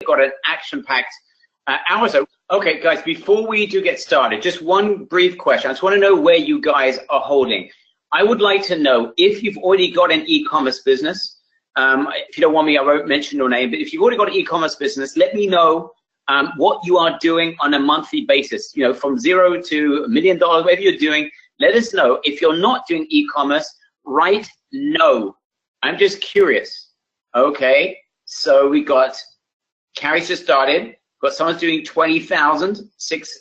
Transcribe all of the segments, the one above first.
got an action-packed hour. So, okay, guys, before we do get started, just one brief question. I just want to know where you guys are holding. I would like to know if you've already got an e-commerce business. If you don't want me, I won't mention your name, but if you've already got an e-commerce business, let me know what you are doing on a monthly basis. You know, from $0 to $1 million, whatever you're doing, let us know. If you're not doing e-commerce, write no. I'm just curious. Okay, so we got Carrie's just started. Got someone's doing 20,000.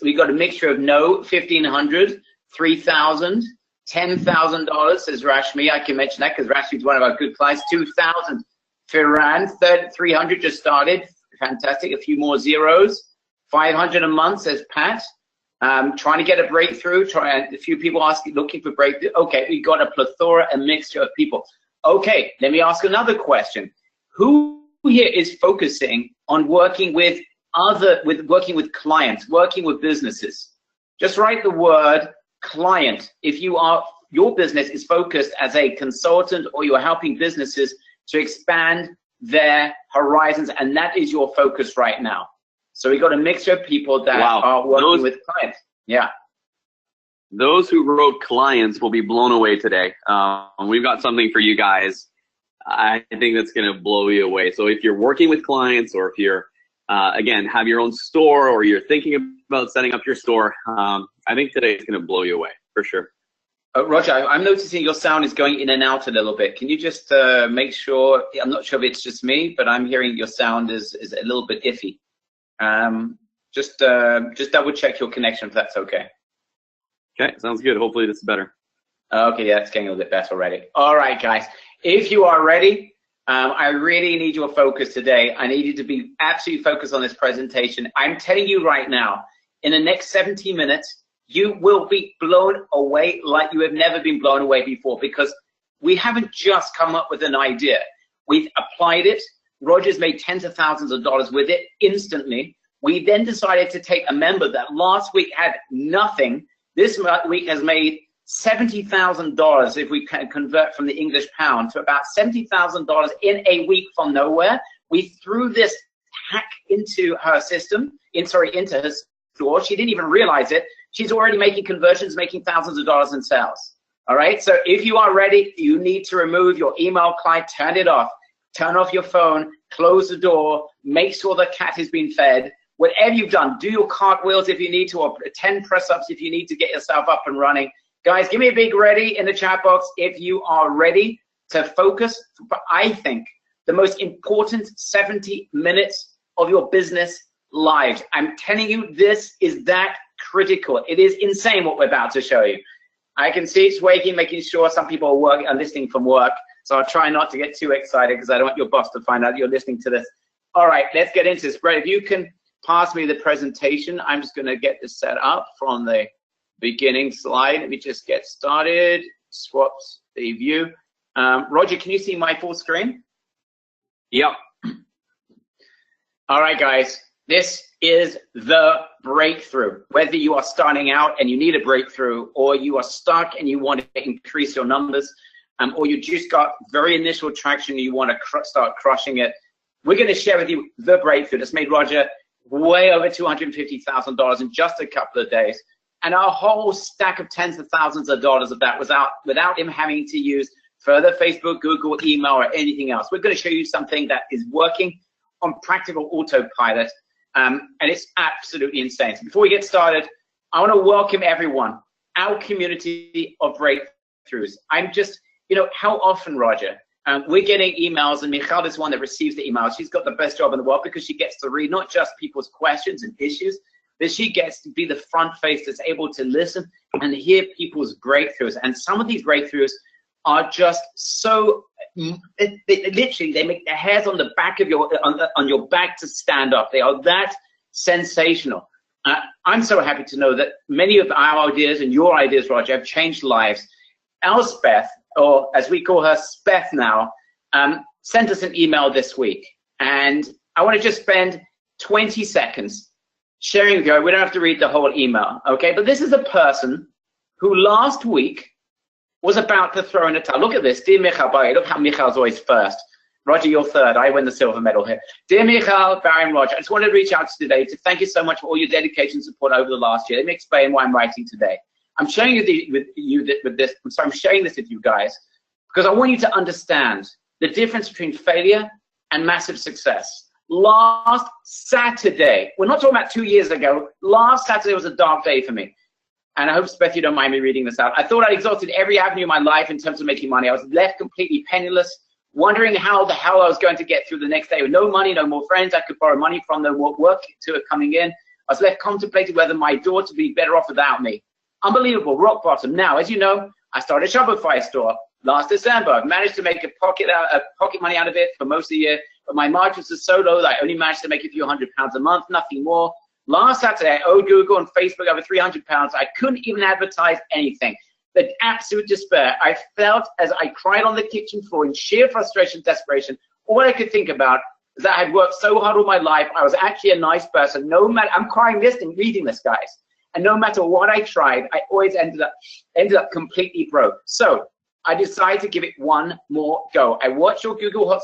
We got a mixture of no, 1,500, 3,000. $10,000, says Rashmi. I can mention that because Rashmi's one of our good clients. 2,000. Firan, 300 just started. Fantastic. A few more zeros. 500 a month, says Pat. Trying to get a breakthrough. A few people asking, looking for breakthrough. Okay, we got a plethora, a mixture of people. Okay, let me ask another question. Who here is focusing on working with clients, working with businesses? Just write the word client. If your business is focused as a consultant or you're helping businesses to expand their horizons, and that is your focus right now. So we got a mixture of people that are working with clients. Yeah. Those who wrote clients will be blown away today. We've got something for you guys. I think that's going to blow you away. So if you're working with clients, or if you're again, have your own store, or you're thinking about setting up your store, I think today is going to blow you away, for sure. Roger, I'm noticing your sound is going in and out a little bit. Can you just make sure, I'm not sure if it's just me, but I'm hearing your sound is a little bit iffy. Just double check your connection if that's okay. Okay, sounds good. Hopefully this is better. Okay, yeah, it's getting a little bit better already. All right, guys, if you are ready, I really need your focus today. I need you to be absolutely focused on this presentation. I'm telling you right now, in the next 70 minutes, you will be blown away like you have never been blown away before, because we haven't just come up with an idea. We've applied it. Roger's made tens of thousands of dollars with it instantly. We then decided to take a member that last week had nothing. This week has made $70,000 if we can convert from the English pound to about $70,000 in a week from nowhere. We threw this hack into her system, into her store. She didn't even realize it. She's already making conversions, making thousands of dollars in sales. All right, so if you are ready, you need to remove your email client, turn it off, turn off your phone, close the door, make sure the cat has been fed. Whatever you've done, do your cartwheels if you need to, or 10 press-ups if you need to get yourself up and running. Guys, give me a big ready in the chat box if you are ready to focus. But I think the most important 70 minutes of your business lives. I'm telling you, this is that critical. It is insane what we're about to show you. I can see it's waking, making sure some people are listening from work. So I'll try not to get too excited because I don't want your boss to find out you're listening to this. All right, let's get into this. Brett, if you can pass me the presentation, I'm just going to get this set up from the beginning slide. Let me just get started. Swaps the view. Roger, can you see my full screen? Yep. All right, guys. This is the breakthrough. Whether you are starting out and you need a breakthrough, or you are stuck and you want to increase your numbers, or you just got very initial traction and you want to start crushing it, we're going to share with you the breakthrough that's made Roger way over $250,000 in just a couple of days, and a whole stack of tens of thousands of dollars of that without him having to use further Facebook, Google, email, or anything else. We're going to show you something that is working on practical autopilot. And it's absolutely insane. So before we get started, I want to welcome everyone, our community of breakthroughs. I'm just, how often, Roger, we're getting emails, and Michal is one that receives the emails. She's got the best job in the world because she gets to read not just people's questions and issues, but she gets to be the front face that's able to listen and hear people's breakthroughs. And some of these breakthroughs are just so, literally, they make the hairs on the back of on your back to stand up. They are that sensational. I'm so happy to know that many of our ideas and your ideas, Roger, have changed lives. Elspeth, or as we call her, Speth now, sent us an email this week. And I want to just spend 20 seconds sharing with you. We don't have to read the whole email, okay? But this is a person who last week was about to throw in a towel. Look at this, dear Michal, look how Michal's always first. Roger, you're third. I win the silver medal here. Dear Michael, Barry, and Roger, I just wanted to reach out to you today to thank you so much for all your dedication and support over the last year. Let me explain why I'm writing today. I'm sharing I'm sharing this with you guys because I want you to understand the difference between failure and massive success. Last Saturday, we're not talking about 2 years ago, last Saturday was a dark day for me. And I hope, Beth, you don't mind me reading this out. I thought I exhausted every avenue of my life in terms of making money. I was left completely penniless, wondering how the hell I was going to get through the next day with no money, no more friends I could borrow money from, no more work to it coming in. I was left contemplating whether my daughter would be better off without me. Unbelievable, rock bottom. Now, as you know, I started a Shopify store last December. I've managed to make a pocket money out of it for most of the year, but my margins are so low that I only managed to make a few £100 a month, nothing more. Last Saturday, I owed Google and Facebook over £300. I couldn't even advertise anything. The absolute despair. I felt as I cried on the kitchen floor in sheer frustration, desperation. All I could think about is that I had worked so hard all my life. I was actually a nice person. No matter, I'm crying this and reading this, guys. And no matter what I tried, I always ended up completely broke. So I decided to give it one more go. I watched your Google Hot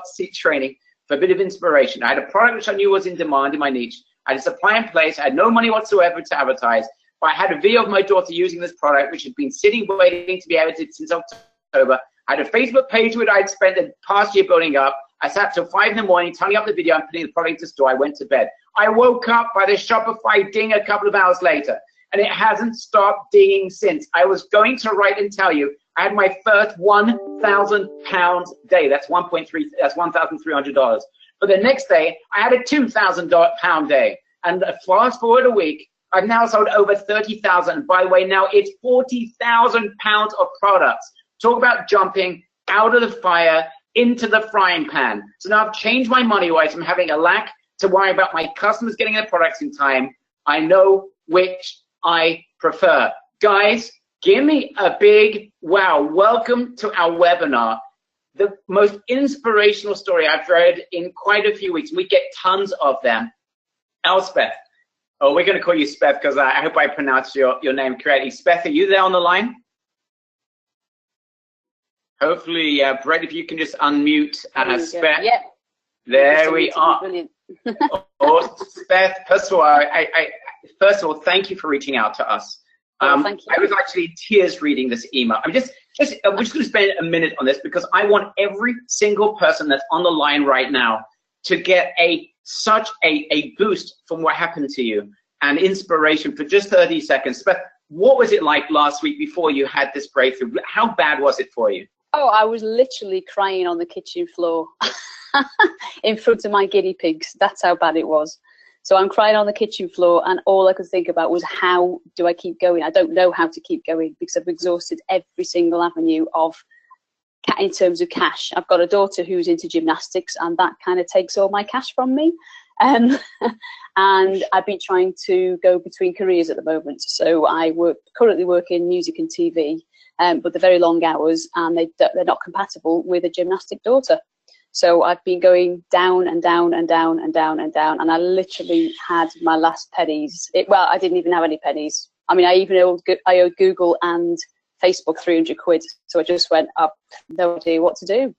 Seat training for a bit of inspiration. I had a product which I knew was in demand in my niche. I had a supply in place. I had no money whatsoever to advertise. But I had a video of my daughter using this product, which had been sitting waiting to be edited since October. I had a Facebook page which I'd spent the past year building up. I sat till 5 in the morning, turning up the video and putting the product into store. I went to bed. I woke up by the Shopify ding a couple of hours later, and it hasn't stopped dinging since. I was going to write and tell you I had my first £1,000 day. That's $1,300. But the next day, I had a £2,000 day. And fast forward a week, I've now sold over 30,000. By the way, now it's 40,000 pounds of products. Talk about jumping out of the fire into the frying pan. So now I've changed my money-wise from having a lack to worry about my customers getting their products in time. I know which I prefer. Guys, give me a big wow. Welcome to our webinar. The most inspirational story I've read in quite a few weeks. We get tons of them. Elspeth. Oh, we're going to call you Speth because I hope I pronounced your name correctly. Speth, are you there on the line? Hopefully, Brett, if you can just unmute Speth. Yeah. There we are. Oh, Speth, first of all, thank you for reaching out to us. Thank you. I was actually in tears reading this email. we're just going to spend a minute on this because I want every single person that's on the line right now to get such a boost from what happened to you and inspiration for just 30 seconds. But what was it like last week before you had this breakthrough? How bad was it for you? Oh, I was literally crying on the kitchen floor in front of my guinea pigs. That's how bad it was. So I'm crying on the kitchen floor, and all I could think about was, how do I keep going? I don't know how to keep going because I've exhausted every single avenue in terms of cash. I've got a daughter who's into gymnastics, and that kind of takes all my cash from me. And I've been trying to go between careers at the moment. So I currently work in music and TV, but they're very long hours, and they're not compatible with a gymnastic daughter. So I've been going down and down and down and down and down, and I literally had my last pennies. Well, I didn't even have any pennies. I mean, I owed Google and Facebook 300 quid. So I just went up, no idea what to do.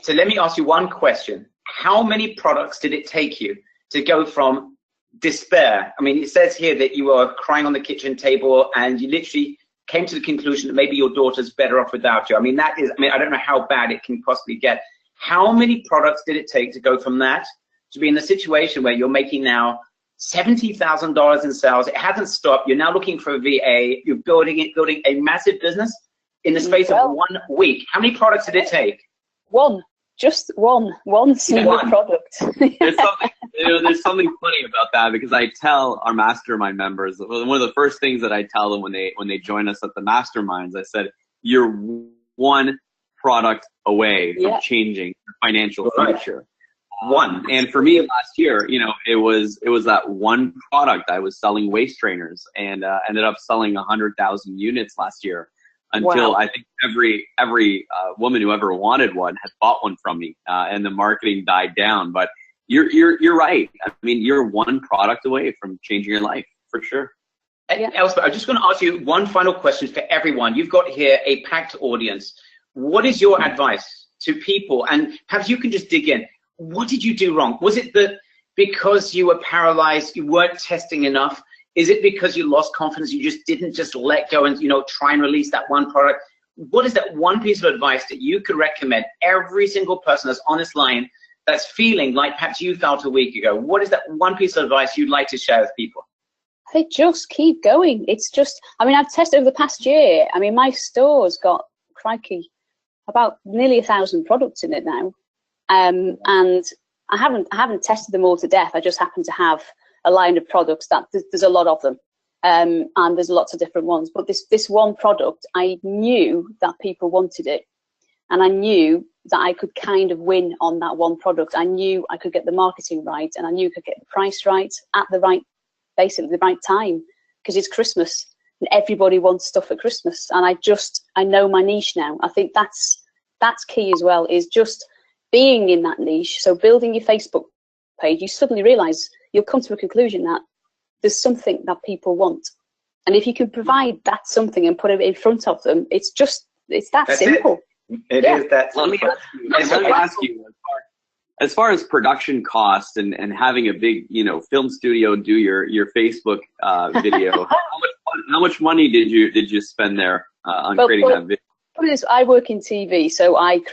So let me ask you one question. How many products did it take you to go from despair? I mean, it says here that you were crying on the kitchen table and you literally came to the conclusion that maybe your daughter's better off without you. I mean, I don't know how bad it can possibly get. How many products did it take to go from that to be in the situation where you're making now $70,000 in sales? It hasn't stopped. You're now looking for a VA. You're building a massive business in the space of 1 week. How many products did it take? Just one single product. There's something funny about that, because I tell our mastermind members, one of the first things that I tell them when they join us at the masterminds, I said, you're one product away from changing your financial future. One. And for me last year, it was that one product. I was selling waist trainers and ended up selling 100,000 units last year. Until I think every woman who ever wanted one had bought one from me, and the marketing died down. But you're right. I mean, you're one product away from changing your life, for sure. Elspeth, I'm just going to ask you one final question for everyone. You've got here a packed audience. What is your advice to people? And perhaps you can just dig in. What did you do wrong? Was it that because you were paralyzed, you weren't testing enough? Is it because you lost confidence, you just didn't just let go and, you know, try and release that one product? What is that one piece of advice that you could recommend every single person that's on this line that's feeling like perhaps you felt a week ago? What is that one piece of advice you'd like to share with people? I think just keep going. It's just, I mean, I've tested over the past year. I mean, my store's got, crikey, about nearly 1,000 products in it now. And I haven't tested them all to death. I just happen to have a line of products that there's a lot of them. And there's lots of different ones. But this one product, I knew that people wanted it. And I knew that I could kind of win on that one product. I knew I could get the marketing right, and I knew I could get the price right at the right, basically the right time, because it's Christmas and everybody wants stuff at Christmas. And I know my niche now. I think that's key as well, is just being in that niche. So building your Facebook page, you suddenly realize you'll come to a conclusion that there's something that people want. And if you can provide that something and put it in front of them, it's that simple. It is that. Let me ask you, as far as production costs and having a big, you know, film studio do your Facebook video, how much money did you spend there on creating that video? I work in TV, so I'm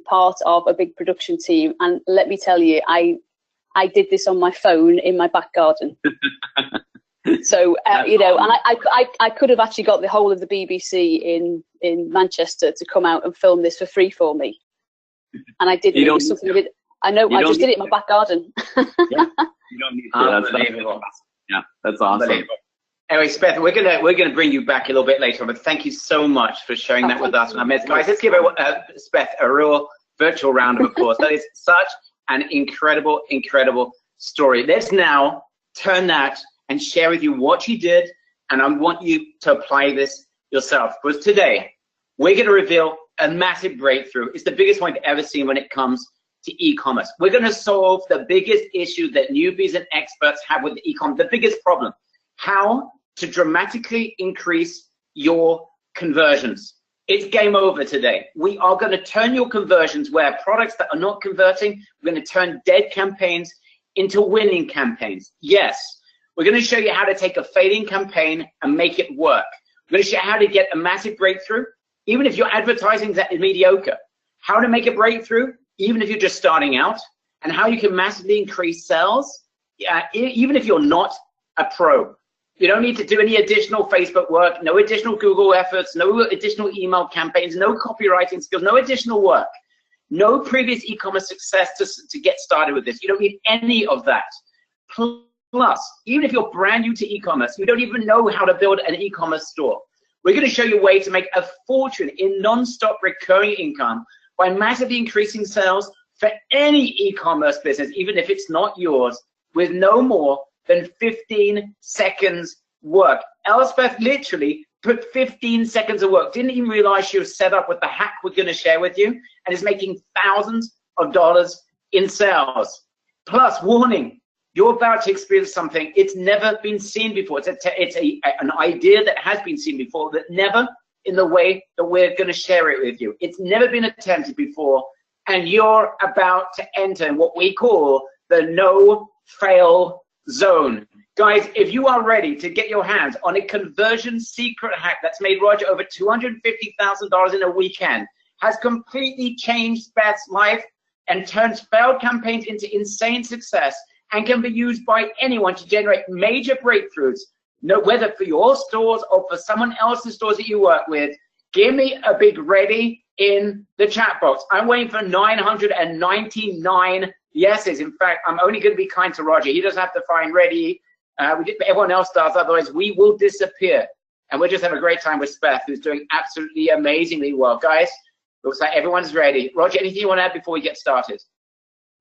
part of a big production team, and let me tell you, I did this on my phone in my back garden. So, you know, and I could have actually got the whole of the BBC in Manchester to come out and film this for free for me. And I didn't. It was something I just did it in my back garden. Yeah. You don't need to. Unbelievable. That's awesome. Anyway, Speth, we're gonna bring you back a little bit later, but thank you so much for sharing that with us. And guys, let's give Speth a real virtual round of applause. That is such an incredible, incredible story. Let's now turn that and share with you what you did, and I want you to apply this yourself. Because today, we're going to reveal a massive breakthrough. It's the biggest one I've ever seen when it comes to e-commerce. We're going to solve the biggest issue that newbies and experts have with e-commerce, the biggest problem: how to dramatically increase your conversions. It's game over today. We are going to turn your conversions, where products that are not converting, we're going to turn dead campaigns into winning campaigns. Yes. We're going to show you how to take a failing campaign and make it work. We're going to show you how to get a massive breakthrough, even if your advertising is mediocre. How to make a breakthrough, even if you're just starting out, and how you can massively increase sales, even if you're not a pro. You don't need to do any additional Facebook work, no additional Google efforts, no additional email campaigns, no copywriting skills, no additional work, no previous e-commerce success to get started with this. You don't need any of that. Plus, even if you're brand new to e-commerce, you don't even know how to build an e-commerce store, we're going to show you a way to make a fortune in non-stop recurring income by massively increasing sales for any e-commerce business, even if it's not yours, with no more than 15 seconds work. Elspeth literally put 15 seconds of work, didn't even realize she was set up with the hack we're going to share with you, and is making thousands of dollars in sales. Plus, warning, you're about to experience something it's never been seen before. It's an idea that has been seen before, but never in the way that we're going to share it with you. It's never been attempted before, and you're about to enter what we call the no-fail zone. Guys, if you are ready to get your hands on a conversion secret hack that's made Roger over $250,000 in a weekend, has completely changed Beth's life, and turns failed campaigns into insane success, and can be used by anyone to generate major breakthroughs, whether for your stores or for someone else's stores that you work with, give me a big ready in the chat box. I'm waiting for 999 yeses. In fact, I'm only going to be kind to Roger. He doesn't have to find ready. Everyone else does, otherwise we will disappear. And we'll just have a great time with Speth, who's doing absolutely amazingly well. Guys, looks like everyone's ready. Roger, anything you want to add before we get started?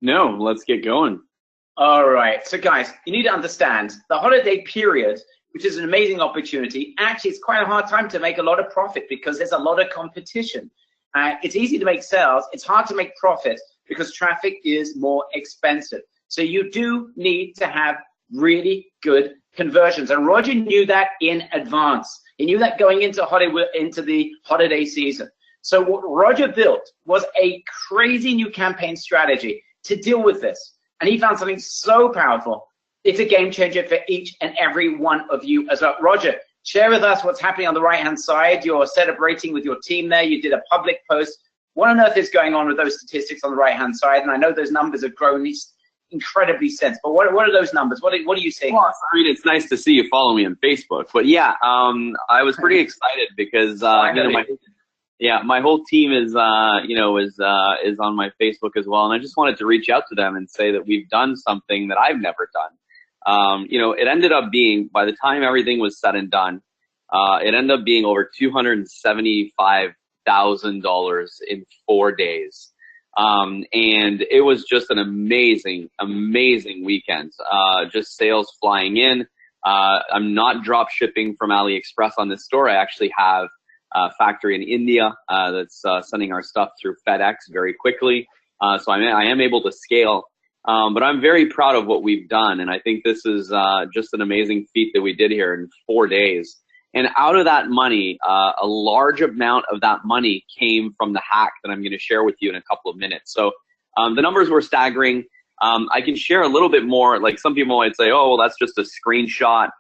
No, let's get going. All right, so guys, you need to understand the holiday period, which is an amazing opportunity. Actually, it's quite a hard time to make a lot of profit because there's a lot of competition. It's easy to make sales. It's hard to make profit because traffic is more expensive. So you do need to have really good conversions. And Roger knew that in advance. He knew that going into the holiday season. So what Roger built was a crazy new campaign strategy to deal with this. And he found something so powerful. It's a game changer for each and every one of you as well. Roger, share with us what's happening on the right-hand side. You're celebrating with your team there. You did a public post. What on earth is going on with those statistics on the right-hand side? And I know those numbers have grown incredibly since, but what are those numbers? What are you seeing? Well, I mean, it's nice to see you follow me on Facebook. But yeah, I was pretty excited because my whole team is on my Facebook as well, and I just wanted to reach out to them and say that we've done something that I've never done. It ended up being, by the time everything was said and done, it ended up being over $275,000 in 4 days. And it was just an amazing weekend. Just sales flying in. I'm not drop shipping from AliExpress on this store. I actually have a factory in India that's sending our stuff through FedEx very quickly. So I am able to scale. But I'm very proud of what we've done. And I think this is just an amazing feat that we did here in 4 days. And out of that money, a large amount of that money came from the hack that I'm going to share with you in a couple of minutes. So the numbers were staggering. I can share a little bit more. Like some people might say, oh, well, that's just a screenshot.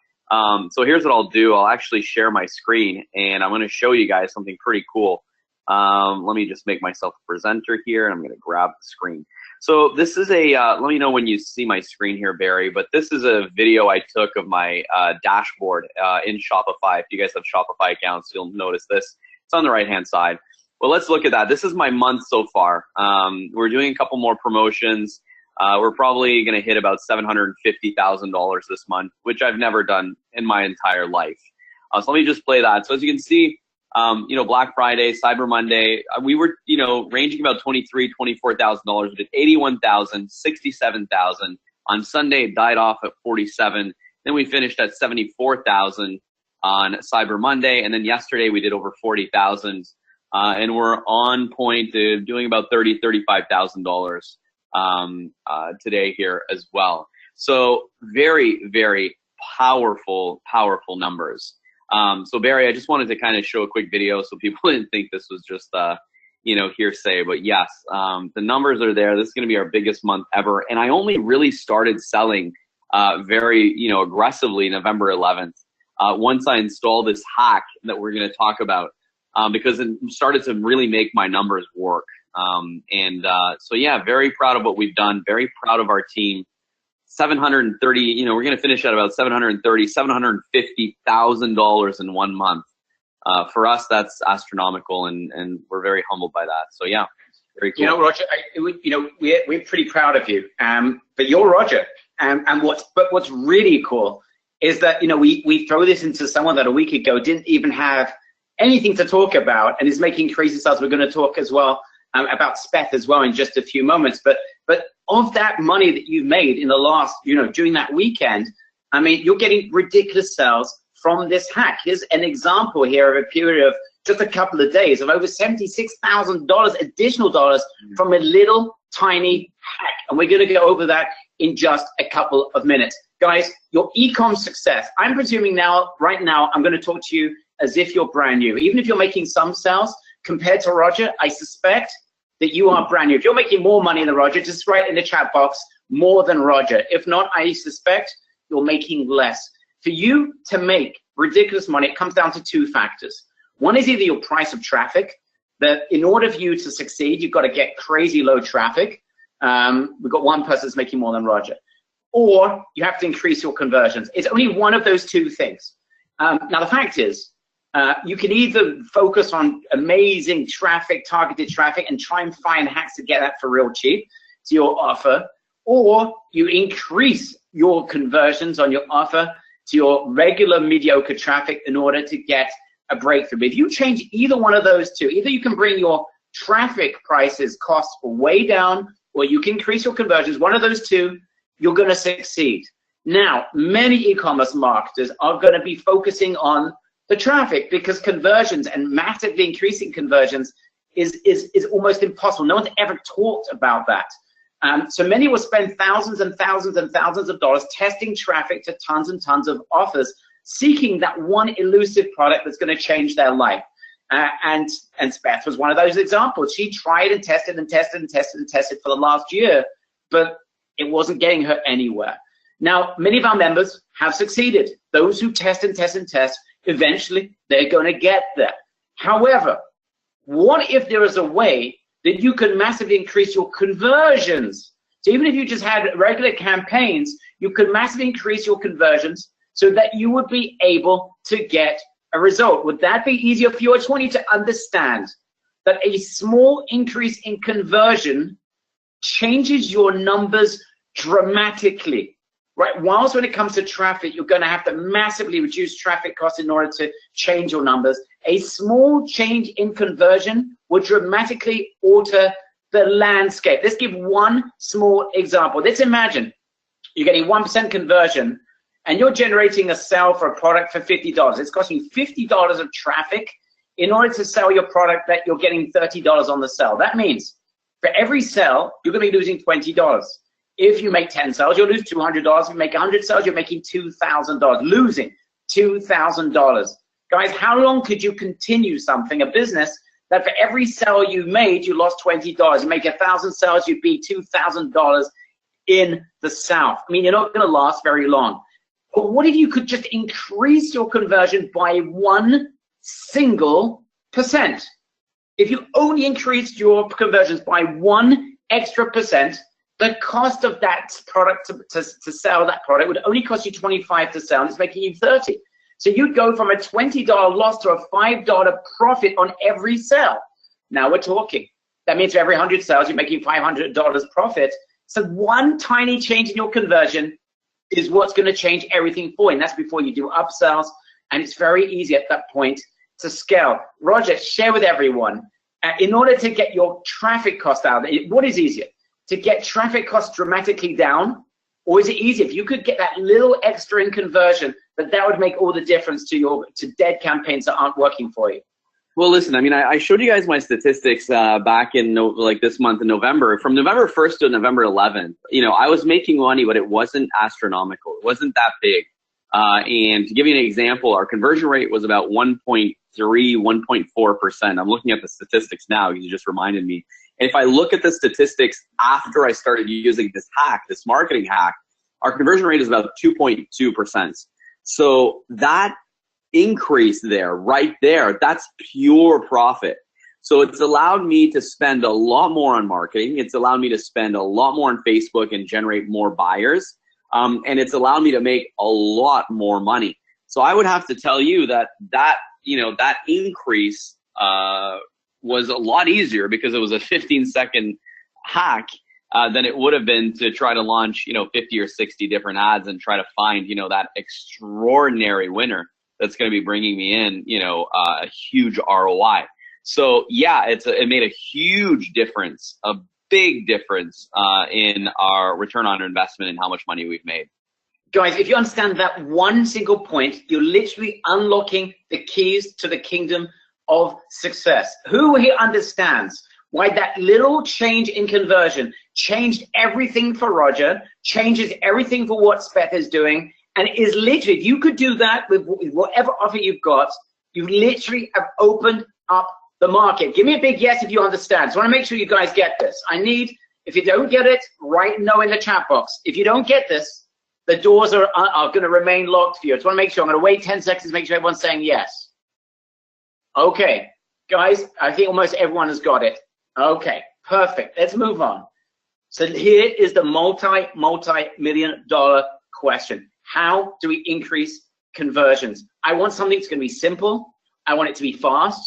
So here's what I'll do. I'll actually share my screen, and I'm going to show you guys something pretty cool. Let me just make myself a presenter here, and I'm going to grab the screen. So this is let me know when you see my screen here, Barry, but this is a video I took of my dashboard in Shopify. If you guys have Shopify accounts, you'll notice this. It's on the right-hand side. Well, let's look at that. This is my month so far. We're doing a couple more promotions. We're probably going to hit about $750,000 this month, which I've never done in my entire life. So let me just play that. So as you can see, Black Friday, Cyber Monday, we were, ranging about $23,000, $24,000. We did $81,000, $67,000. On Sunday, it died off at $47,000. Then we finished at $74,000 on Cyber Monday, and then yesterday we did over $40,000, and we're on point to doing about $30,000, $35,000 today here as well. So very, very powerful numbers. So Barry, I just wanted to kind of show a quick video so people didn't think this was just, hearsay. But yes, the numbers are there. This is going to be our biggest month ever. And I only really started selling very, aggressively November 11th. Once I installed this hack that we're going to talk about, because it started to really make my numbers work. So yeah, very proud of what we've done. Very proud of our team. 730, we're going to finish at about $750,000 in 1 month. For us, that's astronomical, and we're very humbled by that. So yeah, very cool. Roger, we're pretty proud of you. But you're Roger. And what's really cool is that, we throw this into someone that a week ago didn't even have anything to talk about and is making crazy sales. We're going to talk as well about Speth as well in just a few moments. But of that money that you've made in the last, during that weekend, I mean, you're getting ridiculous sales from this hack. Here's an example here of a period of just a couple of days of over $76,000 additional dollars from a little tiny hack. And we're going to go over that in just a couple of minutes. Guys, your e-com success, I'm presuming right now, I'm going to talk to you as if you're brand new. Even if you're making some sales compared to Roger, I suspect that you are brand new. If you're making more money than Roger, just write in the chat box, more than Roger. If not, I suspect you're making less. For you to make ridiculous money, it comes down to two factors. One is either your price of traffic, that in order for you to succeed, you've got to get crazy low traffic. We've got one person that's making more than Roger. Or you have to increase your conversions. It's only one of those two things. Now, the fact is, you can either focus on amazing traffic, targeted traffic, and try and find hacks to get that for real cheap to your offer, or you increase your conversions on your offer to your regular mediocre traffic in order to get a breakthrough. But if you change either one of those two, either you can bring your traffic prices, costs way down, or you can increase your conversions, one of those two, you're going to succeed. Now, many e-commerce marketers are going to be focusing on the traffic because conversions and massively increasing conversions is almost impossible. No one's ever talked about that. So many will spend thousands and thousands and thousands of dollars testing traffic to tons and tons of offers, seeking that one elusive product that's going to change their life. And Beth was one of those examples. She tried and tested and tested and tested and tested for the last year, but it wasn't getting her anywhere. Now, many of our members have succeeded. Those who test and test and test, eventually they're going to get there. However, what if there is a way that you can massively increase your conversions? So even if you just had regular campaigns, you could massively increase your conversions so that you would be able to get a result. Would that be easier for you? I just want you to understand that a small increase in conversion changes your numbers dramatically, right? Whilst when it comes to traffic, you're going to have to massively reduce traffic costs in order to change your numbers. A small change in conversion would dramatically alter the landscape. Let's give one small example. Let's imagine you're getting 1% conversion and you're generating a sale for a product for $50. It's costing you $50 of traffic in order to sell your product that you're getting $30 on the sale. That means for every sale, you're going to be losing $20. If you make 10 sales, you'll lose $200. If you make 100 sales, you're making $2,000, losing $2,000. Guys, how long could you continue something, a business, that for every sale you made, you lost $20? You make 1,000 sales, you'd be $2,000 in the South. I mean, you're not going to last very long. But what if you could just increase your conversion by 1 single percent? If you only increased your conversions by 1 extra percent, the cost of that product to sell that product would only cost you $25 to sell, and it's making you $30. So you'd go from a $20 loss to a $5 profit on every sale. Now we're talking. That means for every 100 sales, you're making $500 profit. So one tiny change in your conversion is what's going to change everything for you. And that's before you do upsells. And it's very easy at that point to scale. Roger, share with everyone. In order to get your traffic cost down, what is easier? To get traffic costs dramatically down? Or is it easier if you could get that little extra in conversion, that would make all the difference to dead campaigns that aren't working for you? Well, listen, I mean, I showed you guys my statistics back in this month in November. From November 1st to November 11th, I was making money, but it wasn't astronomical. It wasn't that big. And to give you an example, our conversion rate was about 1.3, 1.4%. I'm looking at the statistics now. You just reminded me. And if I look at the statistics after I started using this hack, this marketing hack, our conversion rate is about 2.2%. So that increase there, right there, that's pure profit. So it's allowed me to spend a lot more on marketing. It's allowed me to spend a lot more on Facebook and generate more buyers. And it's allowed me to make a lot more money. So I would have to tell you that increase was a lot easier because it was a 15-second hack than it would have been to try to launch, 50 or 60 different ads and try to find, that extraordinary winner that's going to be bringing me in, a huge ROI. So yeah, it made a huge difference, a big difference in our return on investment and how much money we've made. Guys, if you understand that one single point, you're literally unlocking the keys to the kingdom of success. Who here understands why that little change in conversion changed everything for Roger, changes everything for what Beth is doing, and is literally, if you could do that with whatever offer you've got, you literally have opened up the market. Give me a big yes if you understand. So I want to make sure you guys get this. If you don't get it, write no in the chat box. If you don't get this, the doors are going to remain locked for you. I just want to make sure. I'm going to wait 10 seconds to make sure everyone's saying yes. Okay, guys, I think almost everyone has got it. Okay, perfect. Let's move on. So here is the multi-million dollar question. How do we increase conversions? I want something that's going to be simple. I want it to be fast.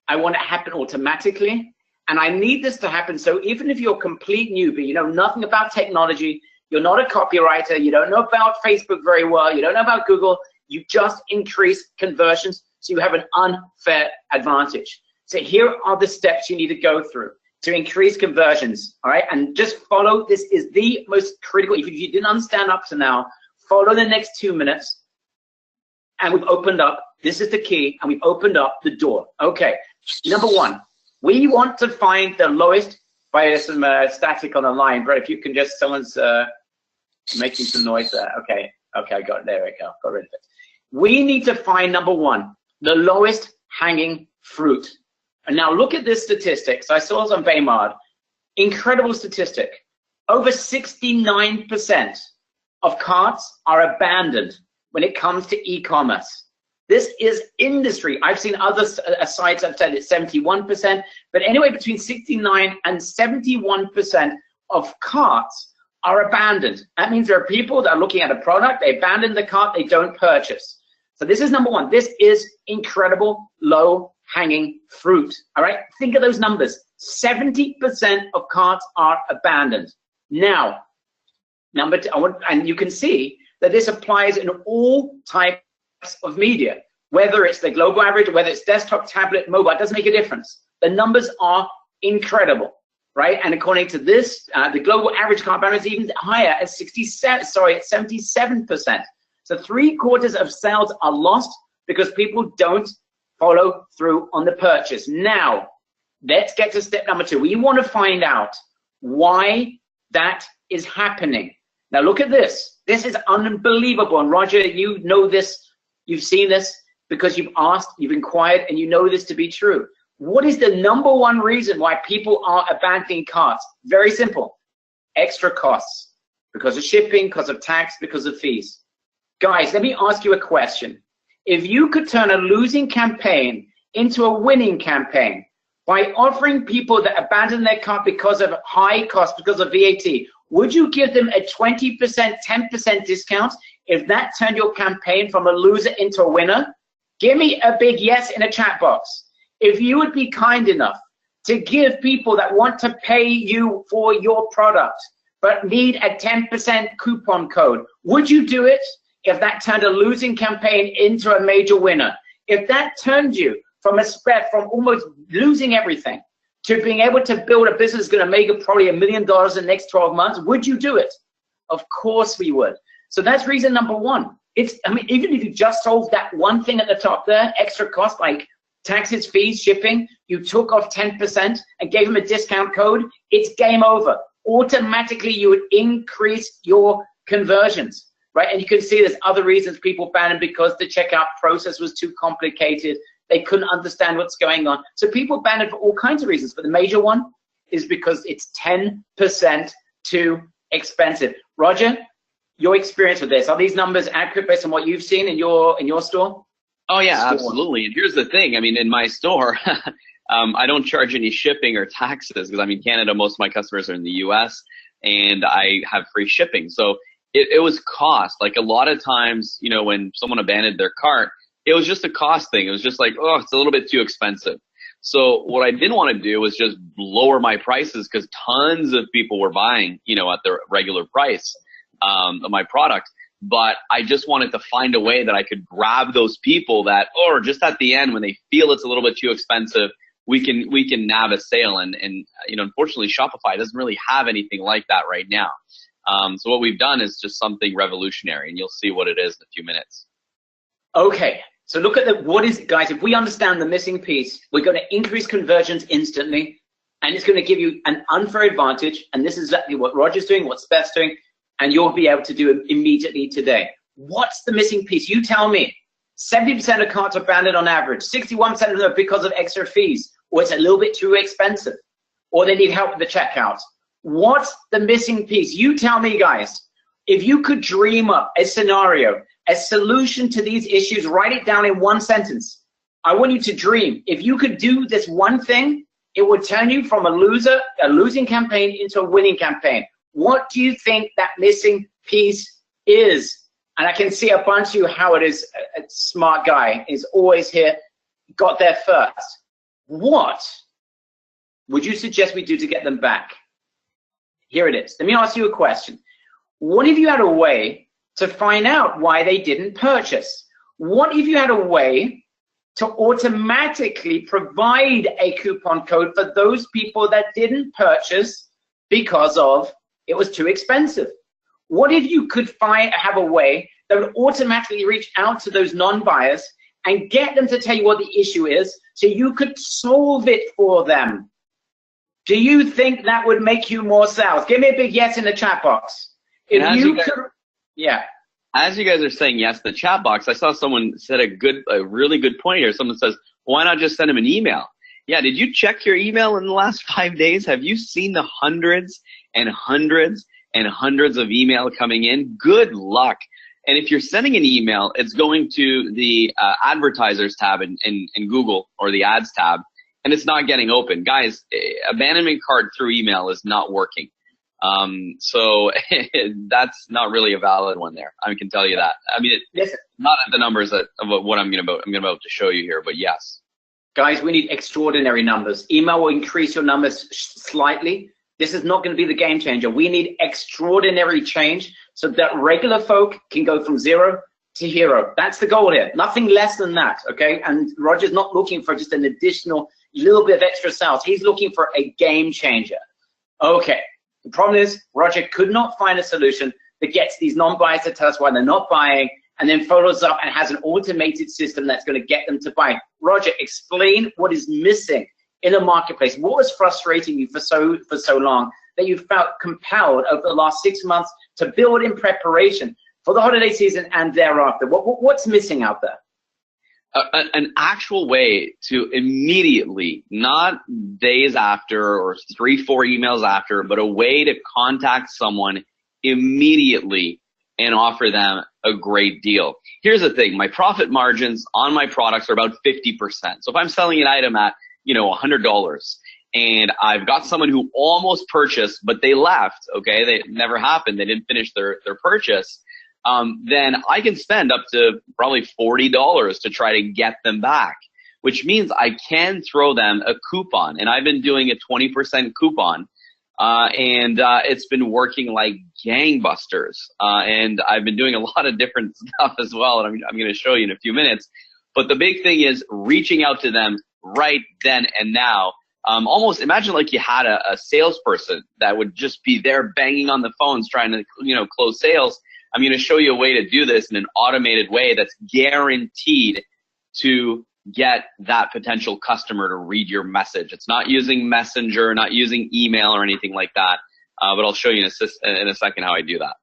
I want it to happen automatically. And I need this to happen. So even if you're a complete newbie, you know nothing about technology, you're not a copywriter, you don't know about Facebook very well, you don't know about Google, you just increase conversions so you have an unfair advantage. So here are the steps you need to go through to increase conversions, all right? And just follow, this is the most critical. If you didn't understand up to now, follow the next 2 minutes, and we've opened up, this is the key, and we've opened up the door. Okay, number one, we want to find the lowest, there's some static on the line, but if you can just, someone's making some noise there. Okay, I got it, there we go, got rid of it. We need to find, number one, the lowest hanging fruit. And now look at this statistic. So I saw this on Baymard. Incredible statistic. Over 69% of carts are abandoned when it comes to e-commerce. This is industry. I've seen other sites that have said it's 71%, but anyway, between 69 and 71% of carts are abandoned. That means there are people that are looking at a product, they abandon the cart, they don't purchase. So this is number one. This is incredible low-hanging fruit. All right, think of those numbers. 70% of carts are abandoned. Now, number two, and you can see that this applies in all types of media, whether it's the global average, whether it's desktop, tablet, mobile, it doesn't make a difference. The numbers are incredible, right? And according to this, the global average cart abandonment is even higher at 77%. So 3/4 of sales are lost because people don't follow through on the purchase. Now, let's get to step number two. We want to find out why that is happening. Now look at this. This is unbelievable. And Roger, you know this, you've seen this because you've asked, you've inquired, and you know this to be true. What is the number one reason why people are abandoning carts? Very simple. Extra costs. Because of shipping, because of tax, because of fees. Guys, let me ask you a question. If you could turn a losing campaign into a winning campaign by offering people that abandon their cart because of high cost, because of VAT, would you give them a 20%, 10% discount if that turned your campaign from a loser into a winner? Give me a big yes in a chat box. If you would be kind enough to give people that want to pay you for your product but need a 10% coupon code, would you do it if that turned a losing campaign into a major winner? If that turned you from almost losing everything to being able to build a business that's going to make probably $1 million in the next 12 months, would you do it? Of course we would. So that's reason number one. Even if you just solved that one thing at the top there, extra cost like taxes, fees, shipping, you took off 10% and gave them a discount code, it's game over. Automatically, you would increase your conversions, right? And you can see there's other reasons people abandoned because the checkout process was too complicated. They couldn't understand what's going on. So people abandoned for all kinds of reasons, but the major one is because it's 10% too expensive. Roger, your experience with this, are these numbers accurate based on what you've seen in your store? Oh yeah, absolutely. And here's the thing. In my store, I don't charge any shipping or taxes because Canada, most of my customers are in the US and I have free shipping. So it was cost. Like a lot of times, when someone abandoned their cart, it was just a cost thing. It was just like, oh, it's a little bit too expensive. So what I didn't want to do was just lower my prices because tons of people were buying, at the regular price of my product. But I just wanted to find a way that I could grab those people that, or just at the end when they feel it's a little bit too expensive, we can nab a sale. And unfortunately, Shopify doesn't really have anything like that right now. So what we've done is just something revolutionary, and you'll see what it is in a few minutes. Okay. So look at guys, if we understand the missing piece, we're going to increase conversions instantly, and it's going to give you an unfair advantage. And this is exactly what Roger's doing, what Steph's doing, and you'll be able to do it immediately today. What's the missing piece? You tell me. 70% of carts are abandoned on average. 61% of them are because of extra fees, or it's a little bit too expensive, or they need help with the checkout. What's the missing piece? You tell me, guys. If you could dream up a scenario, a solution to these issues, write it down in one sentence. I want you to dream. If you could do this one thing, it would turn you from a losing campaign into a winning campaign. What do you think that missing piece is? And I can see a bunch of you, Howard is a smart guy, is always here, got there first. What would you suggest we do to get them back? Here it is. Let me ask you a question. What if you had a way to find out why they didn't purchase? What if you had a way to automatically provide a coupon code for those people that didn't purchase because of it was too expensive? What if you could have a way that would automatically reach out to those non-buyers and get them to tell you what the issue is so you could solve it for them? Do you think that would make you more sales? Give me a big yes in the chat box. If you could, yeah. As you guys are saying yes in the chat box, I saw someone said a really good point here. Someone says, Why not just send them an email? Yeah, did you check your email in the last 5 days? Have you seen the hundreds and hundreds and hundreds of email coming in? Good luck. And if you're sending an email, it's going to the advertisers tab in Google, or the ads tab, and it's not getting open. Guys, abandonment cart through email is not working. So that's not really a valid one there. I can tell you that. I mean, it's not at the numbers of what I'm about to show you here, but yes. Guys, we need extraordinary numbers. Email will increase your numbers slightly. This is not going to be the game changer. We need extraordinary change so that regular folk can go from 0 to hero. That's the goal here. Nothing less than that, okay? And Roger's not looking for just an additional little bit of extra sales. He's looking for a game changer. Okay. The problem is Roger could not find a solution that gets these non-buyers to tell us why they're not buying, and then follows up and has an automated system that's going to get them to buy. Roger, explain what is missing in a marketplace. What was frustrating you for so long that you felt compelled over the last 6 months to build in preparation for the holiday season and thereafter? What's missing out there? An actual way to immediately, not days after or 3-4 emails after, but a way to contact someone immediately and offer them a great deal. Here's the thing, my profit margins on my products are about 50%. So if I'm selling an item at, $100, and I've got someone who almost purchased, but they left, okay, they never happened, they didn't finish their purchase, then I can spend up to probably $40 to try to get them back, which means I can throw them a coupon. And I've been doing a 20% coupon, and it's been working like gangbusters. And I've been doing a lot of different stuff as well, and I'm going to show you in a few minutes. But the big thing is reaching out to them right then and now. Almost imagine like you had a salesperson that would just be there banging on the phones trying to, close sales. I'm going to show you a way to do this in an automated way that's guaranteed to get that potential customer to read your message. It's not using Messenger, not using email or anything like that, but I'll show you in a second how I do that.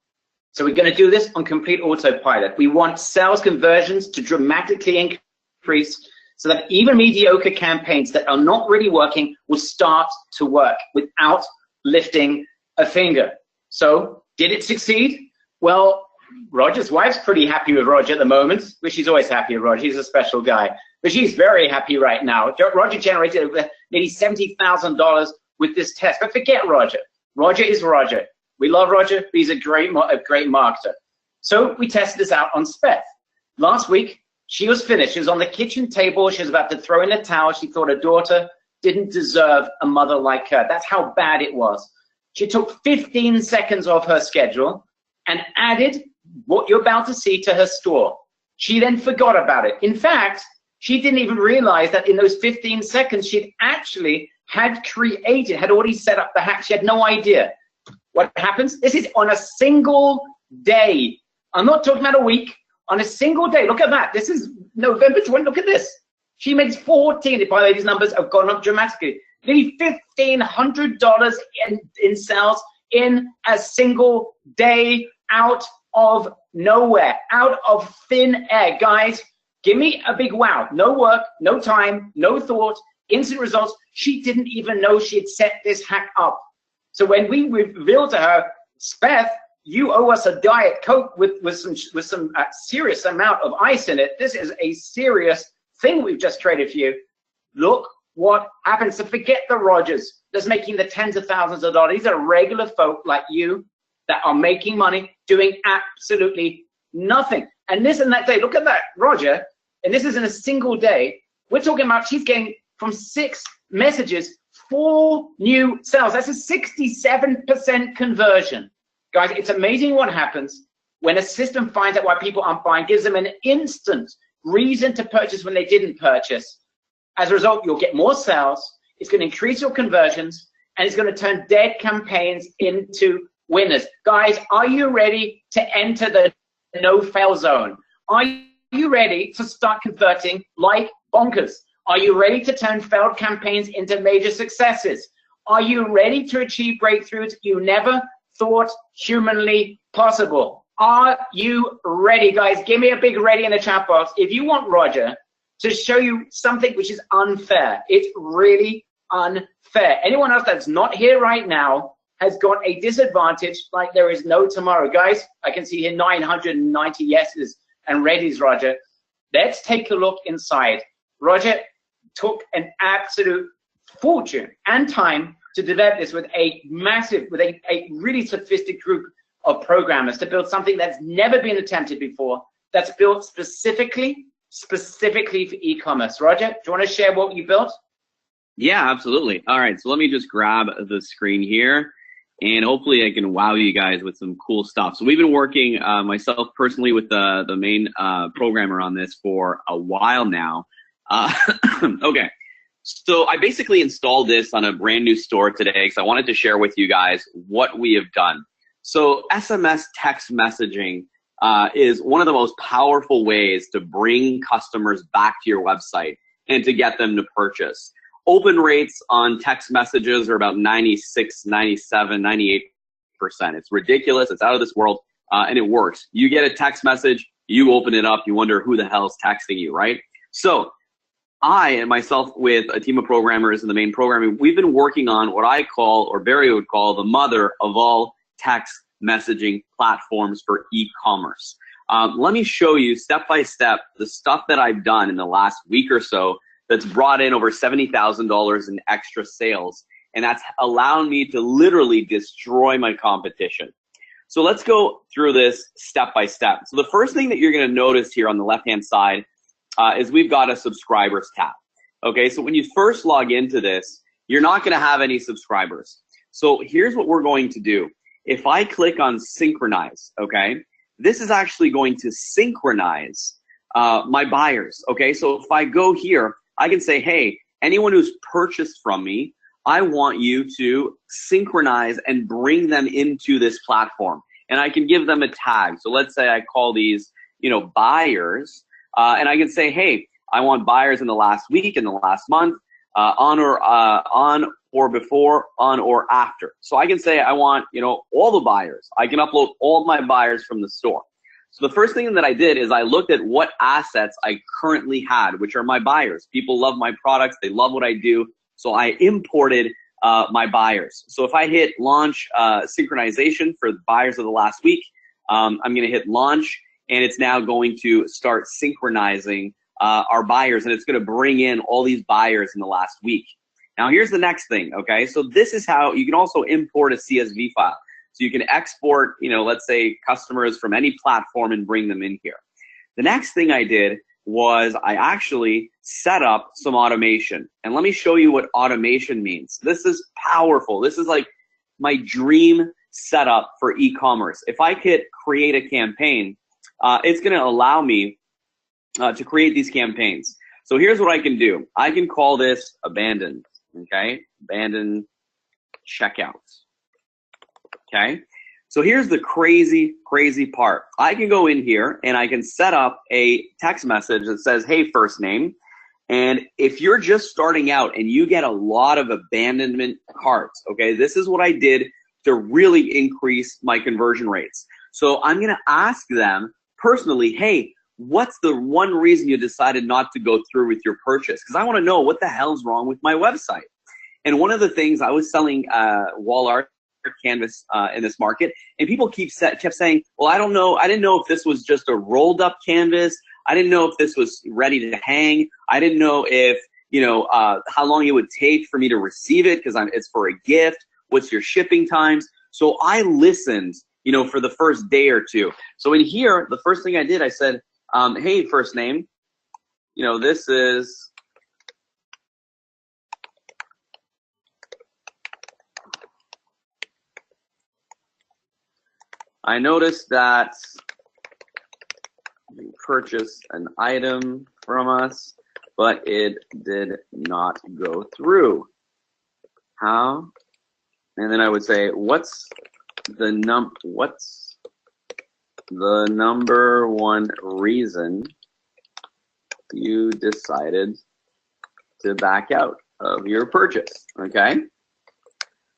So we're going to do this on complete autopilot. We want sales conversions to dramatically increase so that even mediocre campaigns that are not really working will start to work without lifting a finger. So did it succeed? Well, Roger's wife's pretty happy with Roger at the moment, but she's always happy with Roger. He's a special guy. But she's very happy right now. Roger generated over nearly $70,000 with this test. But forget Roger. Roger is Roger. We love Roger, but he's a great marketer. So we tested this out on Speth. Last week, she was finished. She was on the kitchen table. She was about to throw in the towel. She thought her daughter didn't deserve a mother like her. That's how bad it was. She took 15 seconds off her schedule and added what you're about to see to her store. She then forgot about it. In fact, she didn't even realize that in those 15 seconds, she'd actually had already set up the hack. She had no idea. What happens? This is on a single day. I'm not talking about a week. On a single day. Look at that. This is November 20. Look at this. She makes 14. By the way, these numbers have gone up dramatically. Nearly $1,500 in sales in a single day out of nowhere, out of thin air. Guys, give me a big wow. No work, no time, no thought, instant results. She didn't even know she had set this hack up. So when we revealed to her, Speth, you owe us a Diet Coke with some serious amount of ice in it. This is a serious thing we've just traded for you. Look what happens. So forget the Rogers that's making the tens of thousands of dollars. These are regular folk like you that are making money, doing absolutely nothing. And this and that day, look at that, Roger, and this is in a single day. We're talking about she's getting from 6 messages, 4 new sales. That's a 67% conversion. Guys, it's amazing what happens when a system finds out why people aren't buying, gives them an instant reason to purchase when they didn't purchase. As a result, you'll get more sales, it's going to increase your conversions, and it's going to turn dead campaigns into winners. Guys, are you ready to enter the no-fail zone? Are you ready to start converting like bonkers? Are you ready to turn failed campaigns into major successes? Are you ready to achieve breakthroughs you never thought humanly possible? Are you ready, guys? Give me a big ready in the chat box. If you want Roger to show you something which is unfair. It's really unfair. Anyone else that's not here right now has got a disadvantage like there is no tomorrow. Guys, I can see here 990 yeses and readies, Roger. Let's take a look inside. Roger took an absolute fortune and time to develop this with a massive, with a really sophisticated group of programmers to build something that's never been attempted before, that's built specifically for e-commerce. Roger, do you want to share what you built? Yeah, absolutely. All right, so let me just grab the screen here, and hopefully I can wow you guys with some cool stuff. So we've been working, myself personally, with the main programmer on this for a while now. Okay, so I basically installed this on a brand new store today because I wanted to share with you guys what we have done. So SMS text messaging is one of the most powerful ways to bring customers back to your website and to get them to purchase. Open rates on text messages are about 96, 97, 98%. It's ridiculous. It's out of this world, and it works. You get a text message, you open it up, you wonder who the hell's texting you, right? So I and myself with a team of programmers in the main programming, we've been working on what I call, or Barry would call, the mother of all text messaging platforms for e-commerce. Let me show you step by step the stuff that I've done in the last week or so that's brought in over $70,000 in extra sales, and that's allowed me to literally destroy my competition. So let's go through this step by step. So the first thing that you're going to notice here on the left-hand side is we've got a subscribers tab. Okay, so when you first log into this, you're not going to have any subscribers. So here's what we're going to do. If I click on synchronize, okay, this is actually going to synchronize my buyers. Okay, so if I go here, I can say, hey, anyone who's purchased from me, I want you to synchronize and bring them into this platform. And I can give them a tag. So let's say I call these, buyers, and I can say, hey, I want buyers in the last week, in the last month, on or before, on or after. So I can say I want, all the buyers. I can upload all my buyers from the store. So the first thing that I did is I looked at what assets I currently had, which are my buyers. People love my products. They love what I do. So I imported my buyers. So if I hit launch synchronization for the buyers of the last week, I'm going to hit launch, and it's now going to start synchronizing our buyers, and it's going to bring in all these buyers in the last week. Now here's the next thing, okay? So this is how you can also import a CSV file. So you can export, let's say customers from any platform and bring them in here. The next thing I did was I actually set up some automation. And let me show you what automation means. This is powerful. This is like my dream setup for e-commerce. If I hit create a campaign, it's going to allow me to create these campaigns. So here's what I can do. I can call this abandoned, okay? Abandoned checkouts. Okay, so here's the crazy part. I can go in here and I can set up a text message that says, hey, first name. And if you're just starting out and you get a lot of abandonment carts, okay, this is what I did to really increase my conversion rates. So I'm going to ask them personally, hey, what's the one reason you decided not to go through with your purchase? Because I want to know what the hell's wrong with my website. And one of the things I was selling wall art canvas in this market, and people kept saying, well, I don't know, I didn't know if this was just a rolled up canvas, I didn't know if this was ready to hang, I didn't know if how long it would take for me to receive it because it's for a gift, what's your shipping times. So I listened for the first day or two. So in here, the first thing I did, I said, hey, first name, this is I noticed that you purchased an item from us, but it did not go through. How? And then I would say, what's the number one reason you decided to back out of your purchase? Okay.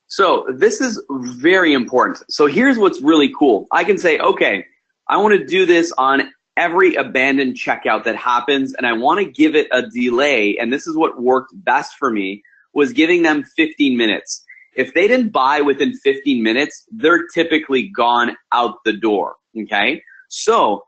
So this is very important. So here's what's really cool. I can say, okay, I want to do this on every abandoned checkout that happens, and I want to give it a delay, and this is what worked best for me, was giving them 15 minutes. If they didn't buy within 15 minutes, they're typically gone out the door, okay? So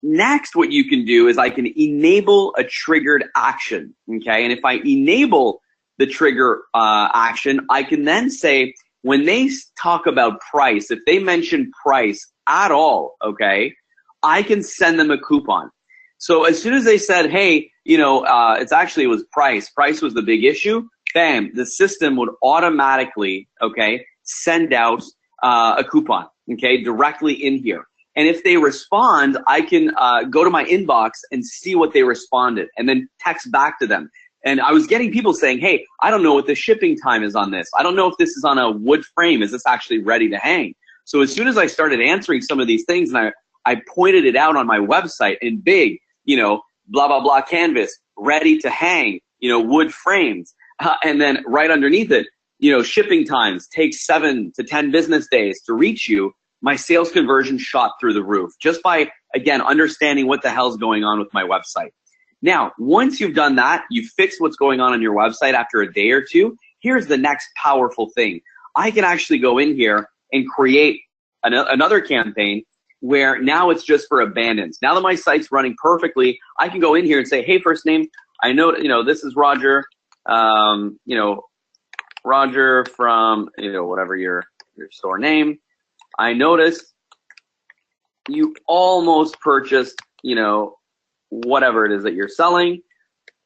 next, what you can do is I can enable a triggered action, okay? And if I enable the trigger action, I can then say, when they talk about price, if they mention price at all, okay, I can send them a coupon. So as soon as they said, hey, you know, it was price. Price was the big issue. Bam, the system would automatically, okay, send out a coupon, okay, directly in here. And if they respond, I can go to my inbox and see what they responded and then text back to them. And I was getting people saying, hey, I don't know what the shipping time is on this. I don't know if this is on a wood frame. Is this actually ready to hang? So as soon as I started answering some of these things, and I pointed it out on my website in big, you know, blah, blah, blah canvas, ready to hang, you know, wood frames. And then right underneath it, you know, shipping times take 7 to 10 business days to reach you. My sales conversion shot through the roof just by, again, understanding what the hell's going on with my website. Now, once you've done that, you fix what's going on your website after a day or two, here's the next powerful thing. I can actually go in here and create another campaign where now it's just for abandons. Now that my site's running perfectly, I can go in here and say, hey, first name, I know, you know, this is Roger, you know, Roger from, you know, whatever your store name. I noticed you almost purchased, you know, whatever it is that you're selling.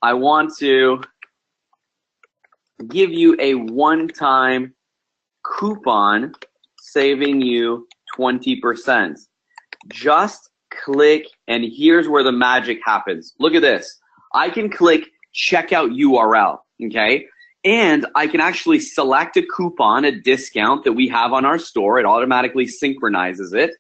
I want to give you a one-time coupon saving you 20%. Just click, and here's where the magic happens. Look at this. I can click checkout URL, okay? And I can actually select a coupon, a discount that we have on our store. It automatically synchronizes it.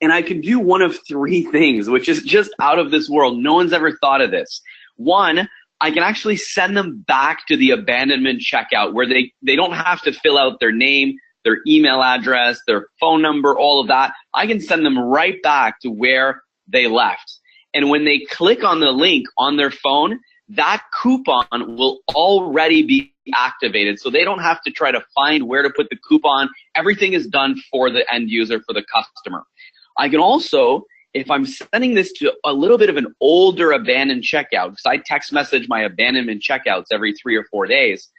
And I can do one of 3 things, which is just out of this world. No one's ever thought of this. One, I can actually send them back to the abandonment checkout where they don't have to fill out their name, their email address, their phone number, all of that. I can send them right back to where they left. And when they click on the link on their phone, that coupon will already be activated. So they don't have to try to find where to put the coupon. Everything is done for the end user, for the customer. I can also, if I'm sending this to a little bit of an older abandoned checkout, because I text message my abandonment checkouts every 3 or 4 days,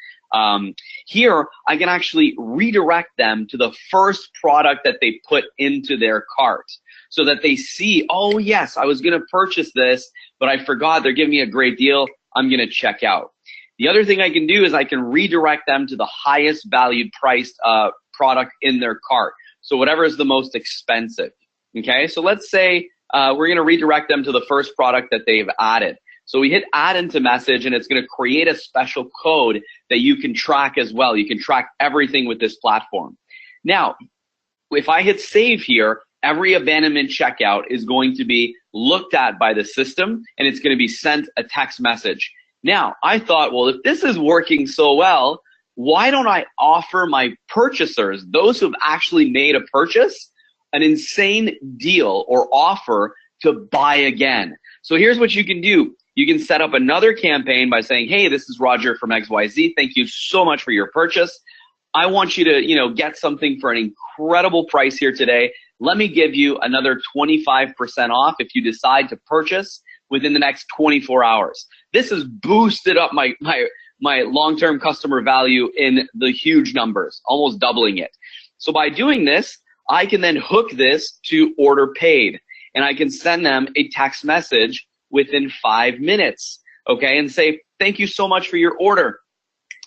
here I can actually redirect them to the first product that they put into their cart so that they see, oh yes, I was going to purchase this, but I forgot, they're giving me a great deal, I'm going to check out. The other thing I can do is I can redirect them to the highest valued priced product in their cart. So whatever is the most expensive. Okay, so let's say we're going to redirect them to the first product that they've added. So we hit add into message, and it's going to create a special code that you can track as well. You can track everything with this platform. Now, if I hit save here, every abandonment checkout is going to be looked at by the system, and it's going to be sent a text message. Now, I thought, well, if this is working so well, why don't I offer my purchasers, those who have actually made a purchase, an insane deal or offer to buy again? So here's what you can do. You can set up another campaign by saying, hey, this is Roger from XYZ. Thank you so much for your purchase. I want you to, you know, get something for an incredible price here today. Let me give you another 25% off if you decide to purchase within the next 24 hours. This has boosted up my long-term customer value in the huge numbers, almost doubling it. So by doing this, I can then hook this to order paid, and I can send them a text message within 5 minutes, okay, and say, thank you so much for your order.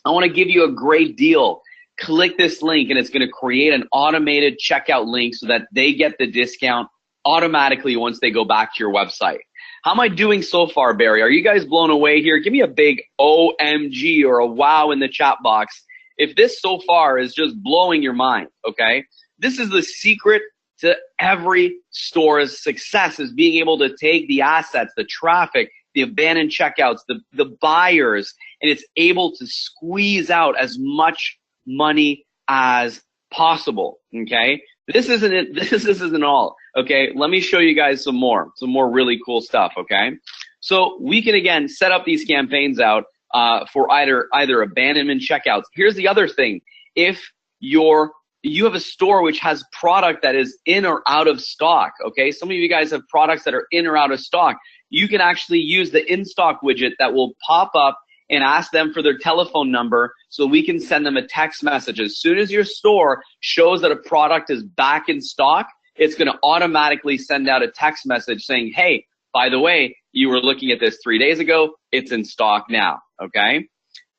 I want to give you a great deal. Click this link, and it's going to create an automated checkout link so that they get the discount automatically once they go back to your website. How am I doing so far, Barry? Are you guys blown away here? Give me a big OMG or a wow in the chat box if this so far is just blowing your mind, okay? This is the secret to every store's success, is being able to take the assets, the traffic, the abandoned checkouts, the buyers, and it's able to squeeze out as much money as possible, okay? this isn't all, okay? Let me show you guys some more really cool stuff, okay? So we can, again, set up these campaigns out for either abandonment checkouts. Here's the other thing. If you have a store which has product that is in or out of stock, okay? Some of you guys have products that are in or out of stock. You can actually use the in-stock widget that will pop up and ask them for their telephone number so we can send them a text message. As soon as your store shows that a product is back in stock, it's going to automatically send out a text message saying, hey, by the way, you were looking at this 3 days ago. It's in stock now, okay?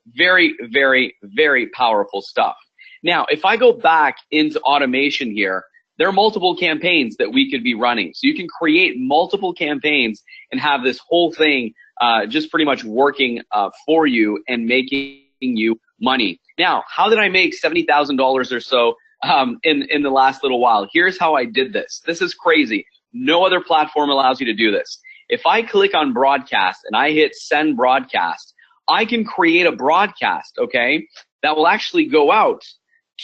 Very, very, very powerful stuff. Now, if I go back into automation here, there are multiple campaigns that we could be running. So you can create multiple campaigns and have this whole thing just pretty much working for you and making you money. Now, how did I make $70,000 or so in the last little while? Here's how I did this. This is crazy. No other platform allows you to do this. If I click on broadcast and I hit send broadcast, I can create a broadcast, okay, that will actually go out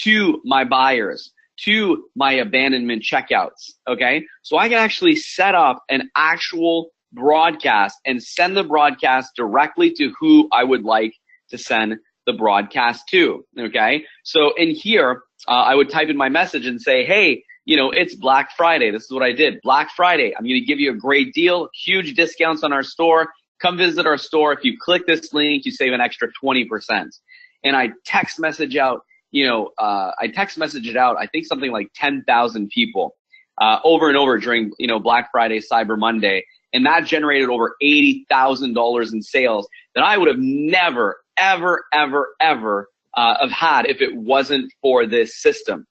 to my buyers, to my abandonment checkouts, okay? So I can actually set up an actual broadcast and send the broadcast directly to who I would like to send the broadcast to, okay? So in here, I would type in my message and say, hey, you know, it's Black Friday. This is what I did. Black Friday, I'm going to give you a great deal, huge discounts on our store. Come visit our store. If you click this link, you save an extra 20%. And I text message out, I think something like 10,000 people over and over during, Black Friday, Cyber Monday. And that generated over $80,000 in sales that I would have never, ever, ever, ever have had if it wasn't for this system.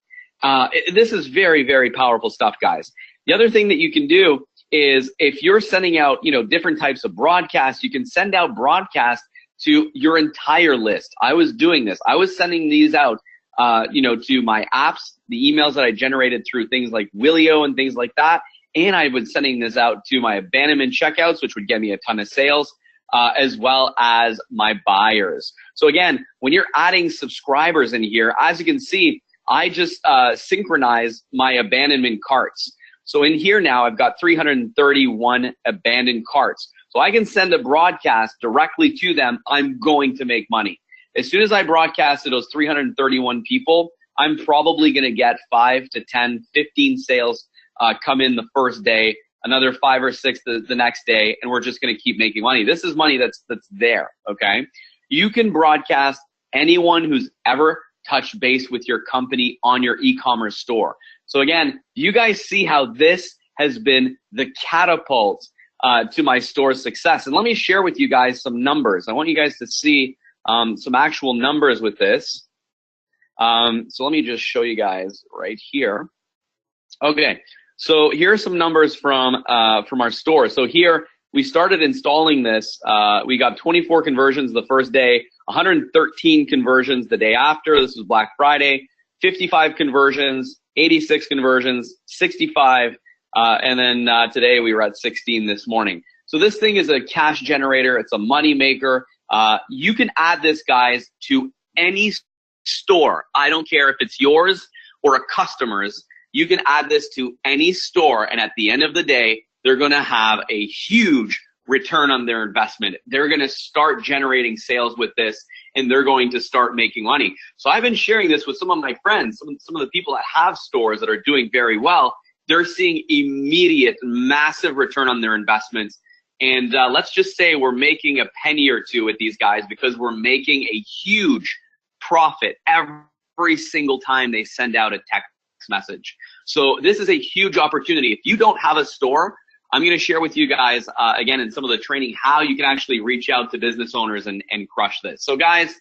This is very, very powerful stuff, guys. The other thing that you can do is if you're sending out, different types of broadcasts, you can send out broadcasts to your entire list. I was doing this. I was sending these out, to my apps, the emails that I generated through things like Willio and things like that. And I was sending this out to my abandonment checkouts, which would get me a ton of sales, as well as my buyers. So again, when you're adding subscribers in here, as you can see, I just synchronized my abandonment carts. So in here now, I've got 331 abandoned carts. So I can send a broadcast directly to them. I'm going to make money. As soon as I broadcast to those 331 people, I'm probably going to get 5 to 10, 15 sales come in the first day, another 5 or 6 the next day, and we're just going to keep making money. This is money that's there, okay? You can broadcast anyone who's ever touched base with your company on your e-commerce store. So again, you guys see how this has been the catapult to my store's success. And let me share with you guys some numbers. I want you guys to see some actual numbers with this. So let me just show you guys right here. Okay, so here are some numbers from our store. So here we started installing this. We got 24 conversions the first day, 113 conversions the day after. This was Black Friday. 55 conversions, 86 conversions, 65, and then today we were at 16 this morning. So this thing is a cash generator. It's a money maker. You can add this, guys, to any store. I don't care if it's yours or a customer's. You can add this to any store, and at the end of the day, they're going to have a huge return on their investment. They're going to start generating sales with this, and they're going to start making money. So I've been sharing this with some of my friends, some of the people that have stores that are doing very well. They're seeing immediate, massive return on their investments. And let's just say we're making a penny or two with these guys because we're making a huge profit every single time they send out a text message. So this is a huge opportunity. If you don't have a store, I'm going to share with you guys, again, in some of the training, how you can actually reach out to business owners and crush this. So guys,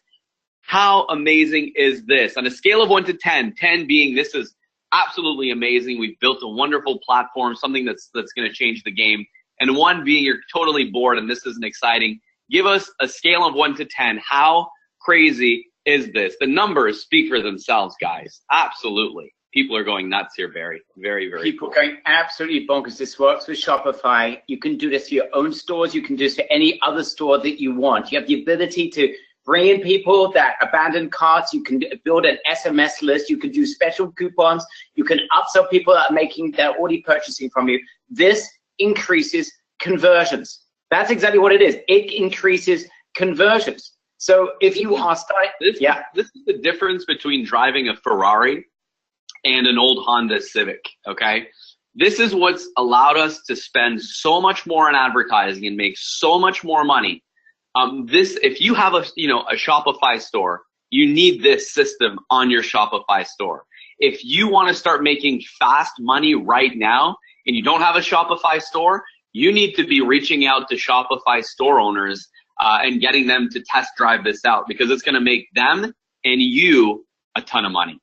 how amazing is this? On a scale of 1 to 10, 10 being this is absolutely amazing. We've built a wonderful platform, something that's going to change the game. And 1 being you're totally bored and this isn't exciting. Give us a scale of 1 to 10. How crazy is this? The numbers speak for themselves, guys. Absolutely. People are going nuts here, Barry. Very, very People cool. Going absolutely bonkers. This works with Shopify. You can do this to your own stores. You can do this to any other store that you want. You have the ability to bring in people that abandon carts. You can build an SMS list. You can do special coupons. You can upsell people that are already purchasing from you. This increases conversions. That's exactly what it is. It increases conversions. So if you are starting, this is the difference between driving a Ferrari and an old Honda Civic, okay? This is what's allowed us to spend so much more on advertising and make so much more money. If you have a Shopify store, you need this system on your Shopify store. If you want to start making fast money right now and you don't have a Shopify store, you need to be reaching out to Shopify store owners and getting them to test drive this out, because it's going to make them and you a ton of money.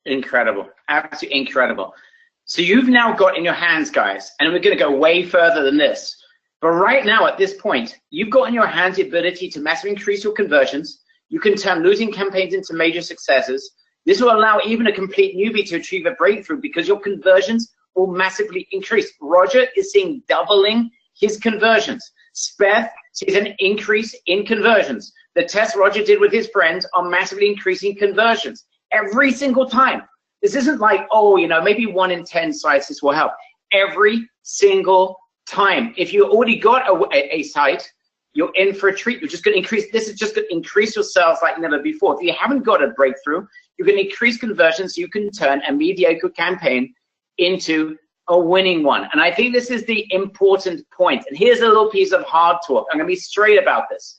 Incredible. Absolutely incredible. So you've now got in your hands, guys, and we're going to go way further than this. But right now, at this point, you've got in your hands the ability to massively increase your conversions. You can turn losing campaigns into major successes. This will allow even a complete newbie to achieve a breakthrough because your conversions will massively increase. Roger is seeing doubling his conversions. Speth sees an increase in conversions. The tests Roger did with his friends are massively increasing conversions every single time. This isn't like, oh, maybe 1 in 10 sites this will help. Every single time. If you already got a site, you're in for a treat. You're just going to increase. This is just going to increase your sales like never before. If you haven't got a breakthrough, you're going to increase conversions so you can turn a mediocre campaign into a winning one. And I think this is the important point. And here's a little piece of hard talk. I'm going to be straight about this.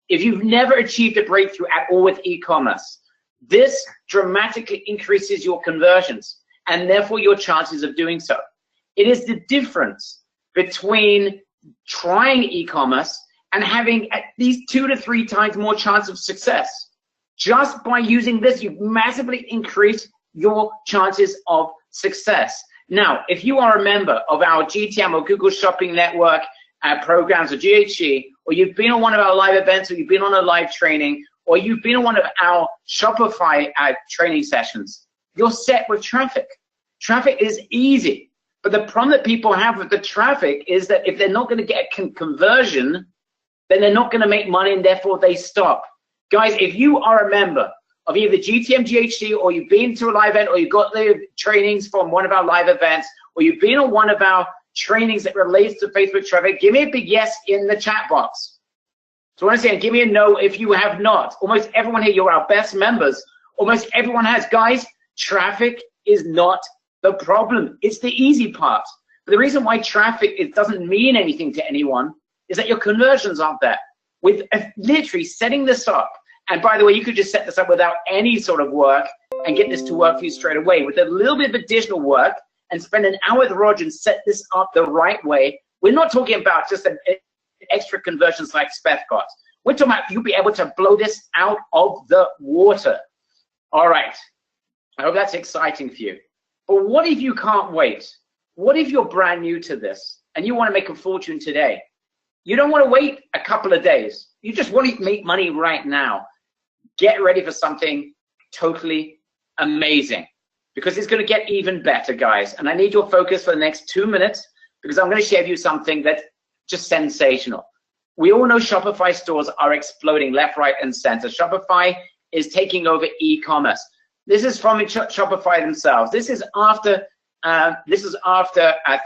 If you've never achieved a breakthrough at all with e-commerce, this dramatically increases your conversions and therefore your chances of doing so. It is the difference between trying e-commerce and having at least 2 to 3 times more chance of success. Just by using this, you've massively increased your chances of success. Now, if you are a member of our GTM or Google Shopping Network programs or GHG, or you've been on one of our live events, or you've been on a live training, or you've been on one of our Shopify training sessions, you're set with traffic. Traffic is easy. But the problem that people have with the traffic is that if they're not going to get a conversion, then they're not going to make money, and therefore they stop. Guys, if you are a member of either GTM, GHD, or you've been to a live event, or you've got the trainings from one of our live events, or you've been on one of our trainings that relates to Facebook traffic, give me a big yes in the chat box. So I want to say, give me a no if you have not. Almost everyone here, you're our best members. Almost everyone has. Guys, traffic is not the problem. It's the easy part. But the reason why traffic doesn't mean anything to anyone is that your conversions aren't there. With literally setting this up, and by the way, you could just set this up without any sort of work and get this to work for you straight away. With a little bit of additional work and spend an hour with Roger and set this up the right way, we're not talking about just an extra conversions like Speth got. We're talking about you'll be able to blow this out of the water. All right. I hope that's exciting for you. But what if you can't wait? What if you're brand new to this and you want to make a fortune today? You don't want to wait a couple of days. You just want to make money right now. Get ready for something totally amazing, because it's going to get even better, guys. And I need your focus for the next 2 minutes, because I'm going to share with you something that's just sensational. We all know Shopify stores are exploding left, right, and center. Shopify is taking over e-commerce. This is from Shopify themselves. This is after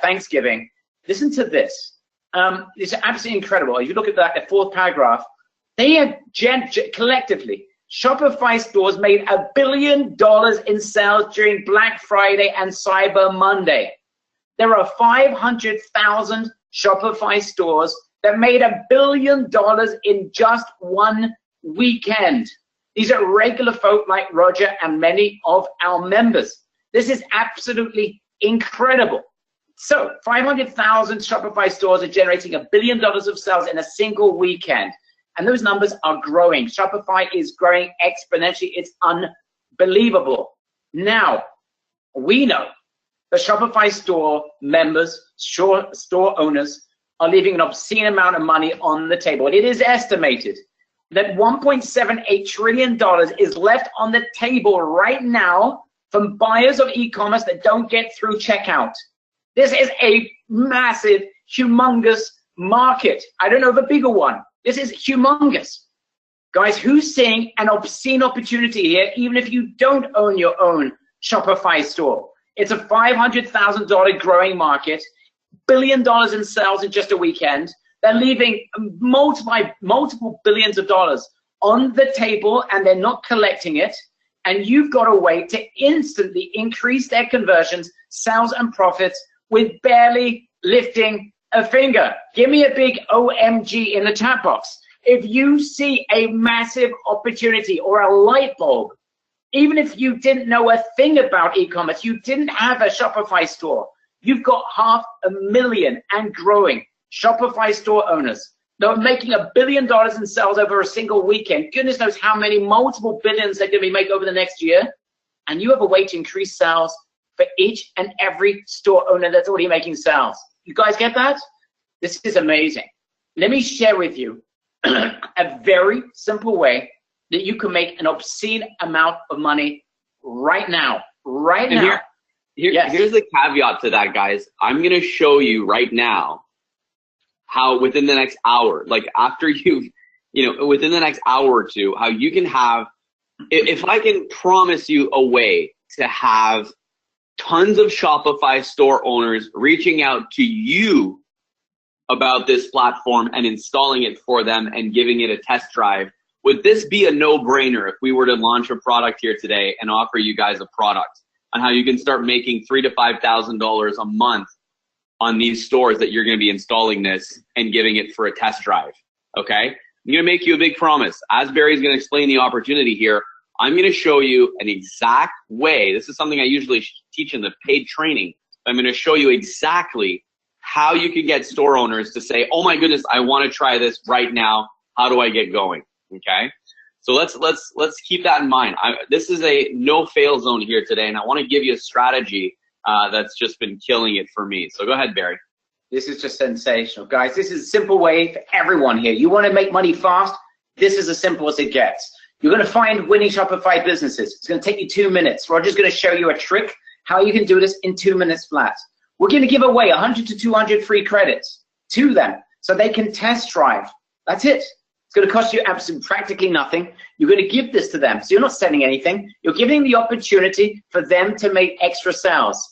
Thanksgiving. Listen to this. It's absolutely incredible. If you look at that, the 4th paragraph, they have collectively, Shopify stores made $1 billion in sales during Black Friday and Cyber Monday. There are 500,000 Shopify stores that made $1 billion in just one weekend. These are regular folk like Roger and many of our members. This is absolutely incredible. So 500,000 Shopify stores are generating $1 billion of sales in a single weekend. And those numbers are growing. Shopify is growing exponentially. It's unbelievable. Now, we know the Shopify store members, store owners, are leaving an obscene amount of money on the table. It is estimated that $1.78 trillion is left on the table right now from buyers of e-commerce that don't get through checkout. This is a massive, humongous market. I don't know of a bigger one. This is humongous. Guys, who's seeing an obscene opportunity here, even if you don't own your own Shopify store? It's a $500,000 growing market, $1 billion in sales in just a weekend. They're leaving multiple billions of dollars on the table, and they're not collecting it. And you've got a way to instantly increase their conversions, sales, and profits with barely lifting a finger. Give me a big OMG in the chat box. If you see a massive opportunity or a light bulb, even if you didn't know a thing about e-commerce, you didn't have a Shopify store, you've got 500,000 and growing Shopify store owners. They're making $1 billion in sales over a single weekend. Goodness knows how many multiple billions they're going to be making over the next year. And you have a way to increase sales for each and every store owner that's already making sales. You guys get that? This is amazing. Let me share with you a very simple way that you can make an obscene amount of money right now. Right now. Here's the caveat to that, guys. I'm going to show you right now how within the next hour, like after within the next hour or two, how you can have, if I can promise you a way to have tons of Shopify store owners reaching out to you about this platform and installing it for them and giving it a test drive, would this be a no-brainer if we were to launch a product here today and offer you guys a product on how you can start making $3,000 to $5,000 a month on these stores that you're going to be installing this and giving it for a test drive? Okay, I'm going to make you a big promise. As Barry's going to explain the opportunity here, I'm going to show you an exact way. This is something I usually teach in the paid training. I'm going to show you exactly how you can get store owners to say, oh my goodness, I want to try this right now. How do I get going? Okay, so let's keep that in mind. This is a no-fail zone here today, and I want to give you a strategy that's just been killing it for me. So go ahead, Barry. This is just sensational. Guys, this is a simple way for everyone here. You want to make money fast? This is as simple as it gets. You're going to find winning Shopify businesses. It's going to take you 2 minutes. Roger's going to show you a trick how you can do this in 2 minutes flat. We're going to give away 100 to 200 free credits to them so they can test drive. That's it. It's going to cost you absolutely practically nothing. You're going to give this to them. So you're not selling anything. You're giving the opportunity for them to make extra sales.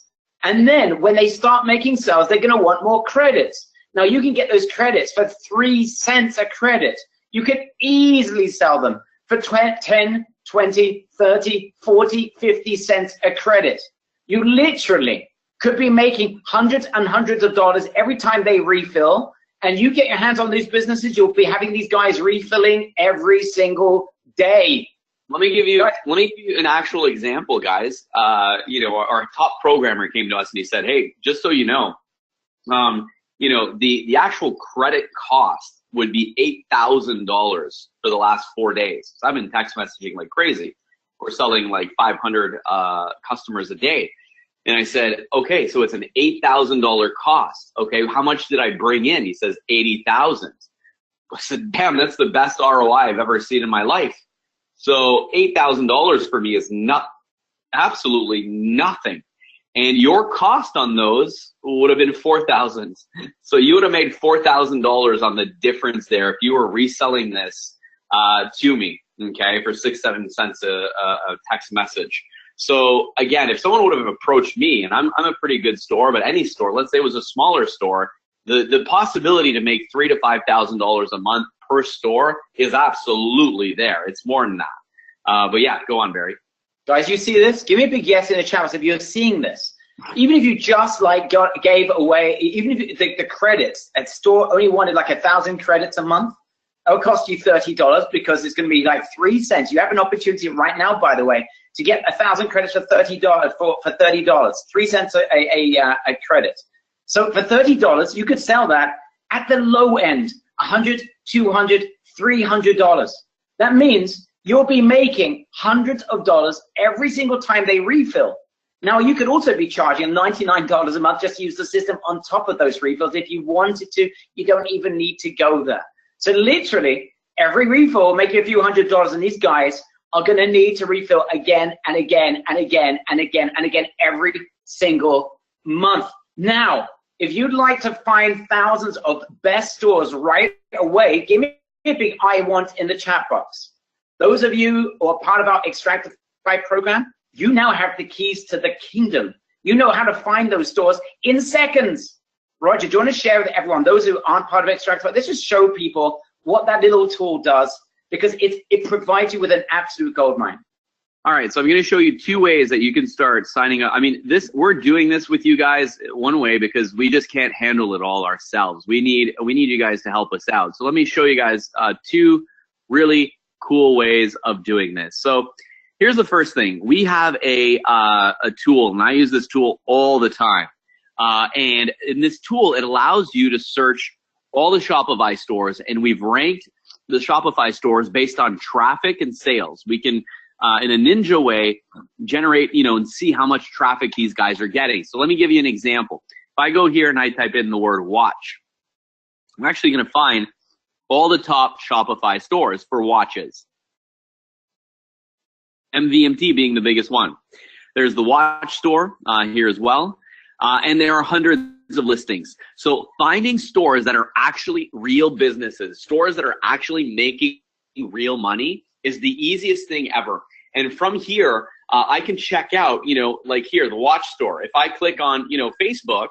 And then when they start making sales, they're going to want more credits. Now you can get those credits for 3 cents a credit. You can easily sell them for 10, 20, 30, 40, 50 cents a credit. You literally could be making hundreds and hundreds of dollars every time they refill, and you get your hands on these businesses, you'll be having these guys refilling every single day. Let me give you an actual example, guys. Our top programmer came to us and he said, hey, just so you know, the actual credit cost would be $8,000 for the last 4 days. So I've been text messaging like crazy. We're selling like 500 customers a day. And I said, okay, so it's an $8,000 cost. Okay, how much did I bring in? He says, 80,000. I said, damn, that's the best ROI I've ever seen in my life. So $8,000 for me is absolutely nothing. And your cost on those would have been 4,000. So you would have made $4,000 on the difference there if you were reselling this to me, okay, for 6-7 cents a text message. So again, if someone would have approached me, and I'm a pretty good store, but any store, let's say it was a smaller store, the possibility to make $3,000 to $5,000 a month per store is absolutely there. It's more than that. But yeah, go on, Barry. Guys, you see this? Give me a big yes in the chat if you're seeing this. Even if you just gave away, even if the credits at store only wanted like 1,000 credits a month, it'll cost you $30 because it's going to be like 3 cents. You have an opportunity right now, by the way, to get 1,000 credits for $30 for $30, 3 cents a credit. So for $30, you could sell that at the low end, $100, $200, $300. That means you'll be making hundreds of dollars every single time they refill. Now, you could also be charging $99 a month just to use the system on top of those refills. If you wanted to, you don't even need to go there. So literally, every refill will make you a few $100s, and these guys are going to need to refill again and again and again and again and again every single month. Now, if you'd like to find thousands of best stores right away, give me a big I want in the chat box. Those of you who are part of our Extractify program, you now have the keys to the kingdom. You know how to find those stores in seconds. Roger, do you want to share with everyone, those who aren't part of Extractify, let's just show people what that little tool does, because it provides you with an absolute goldmine. All right, so I'm going to show you 2 ways that you can start signing up. I mean, we're doing this with you guys one way because we just can't handle it all ourselves. We need you guys to help us out. So let me show you guys 2 really cool ways of doing this. So here's the first thing. We have a tool, and I use this tool all the time. And in this tool, it allows you to search all the Shopify stores, and we've ranked the Shopify stores based on traffic and sales. We can, in a ninja way, generate, and see how much traffic these guys are getting. So let me give you an example. If I go here and I type in the word watch, I'm actually going to find all the top Shopify stores for watches. MVMT being the biggest one. There's the watch store here as well. And there are hundreds of listings. So finding stores that are actually real businesses, stores that are actually making real money is the easiest thing ever. And from here, I can check out, like here, the watch store. If I click on, Facebook,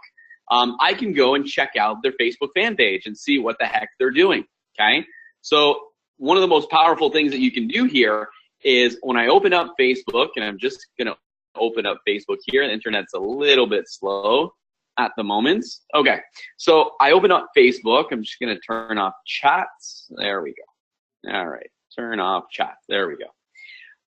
I can go and check out their Facebook fan page and see what the heck they're doing, okay? So one of the most powerful things that you can do here is when I open up Facebook, and I'm just going to open up Facebook here. The internet's a little bit slow at the moment. Okay, so I open up Facebook. I'm just going to turn off chats. There we go. All right, turn off chats. There we go.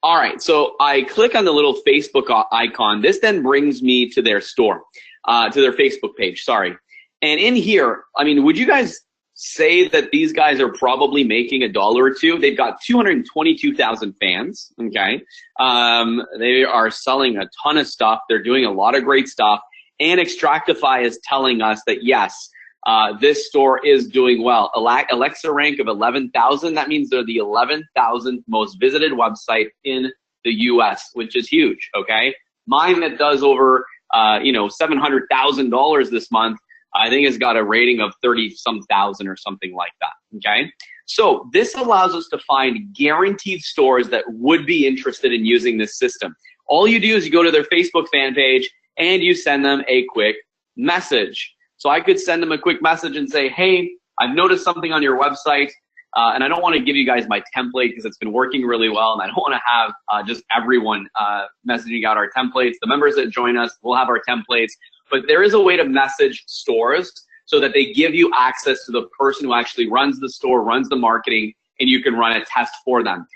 All right, so I click on the little Facebook icon. This then brings me to their store, to their Facebook page, sorry. And in here, I mean, would you guys say that these guys are probably making $1 or $2? They've got 222,000 fans, okay? They are selling a ton of stuff. They're doing a lot of great stuff. And Extractify is telling us that, yes, this store is doing well. Alexa rank of 11,000, that means they're the 11,000th most visited website in the US, which is huge, okay? Mine that does over, $700,000 this month, I think it's got a rating of 30-some thousand or something like that, okay? So this allows us to find guaranteed stores that would be interested in using this system. All you do is you go to their Facebook fan page and you send them a quick message. So I could send them a quick message and say, hey, I've noticed something on your website, and I don't want to give you guys my template because it's been working really well, and I don't want to have just everyone messaging out our templates. The members that join us will have our templates. But there is a way to message stores so that they give you access to the person who actually runs the store, runs the marketing, and you can run a test for them.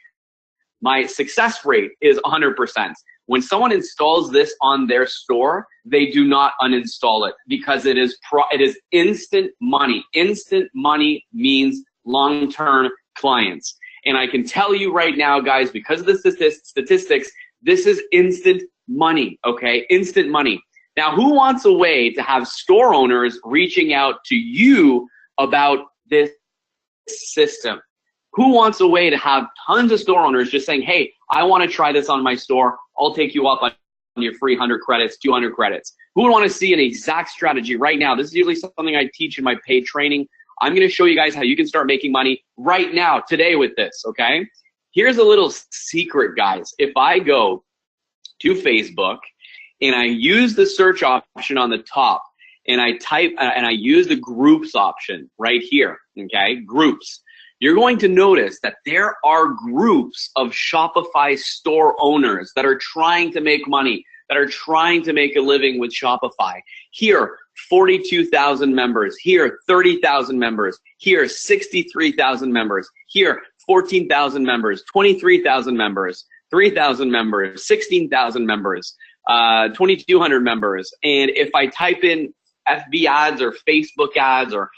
My success rate is 100%. When someone installs this on their store, they do not uninstall it because it is instant money. Instant money means long-term clients. And I can tell you right now, guys, because of the statistics, this is instant money, okay? Instant money. Now, who wants a way to have store owners reaching out to you about this system? Who wants a way to have tons of store owners just saying, hey, I want to try this on my store. I'll take you up on your free 100 credits, 200 credits. Who would want to see an exact strategy right now? This is usually something I teach in my paid training. I'm going to show you guys how you can start making money right now, today with this, okay? Here's a little secret, guys. If I go to Facebook, and I use the search option on the top, and I type, and I use the groups option right here, okay, groups, you're going to notice that there are groups of Shopify store owners that are trying to make money, that are trying to make a living with Shopify. Here, 42,000 members. Here, 30,000 members. Here, 63,000 members. Here, 14,000 members, 23,000 members, 3,000 members, 16,000 members. 2,200 members. And if I type in FB ads or Facebook ads or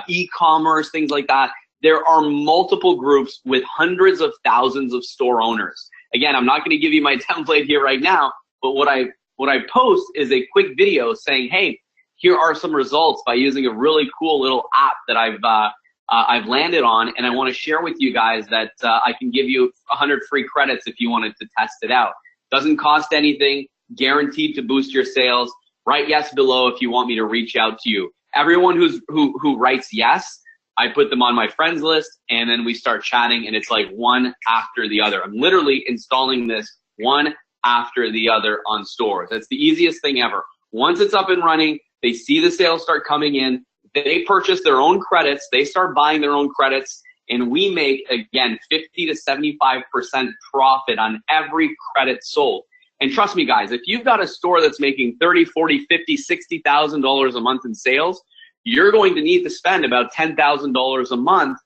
e-commerce, things like that, there are multiple groups with hundreds of thousands of store owners. Again, I'm not going to give you my template here right now, but what I post is a quick video saying, hey, here are some results by using a really cool little app that I've landed on, and I want to share with you guys that I can give you 100 free credits if you wanted to test it out. Doesn't cost anything. Guaranteed to boost your sales. Write yes below if you want me to reach out to you. Everyone who writes yes, I put them on my friends list, and then we start chatting, and it's like one after the other. I'm literally installing this one after the other on stores. That's the easiest thing ever. Once it's up and running, they see the sales start coming in, they purchase their own credits, they start buying their own credits, and we make, again, 50 to 75% profit on every credit sold. And trust me, guys, if you've got a store that's making $30, $40, $50, $60,000 a month in sales, you're going to need to spend about $10,000 a month,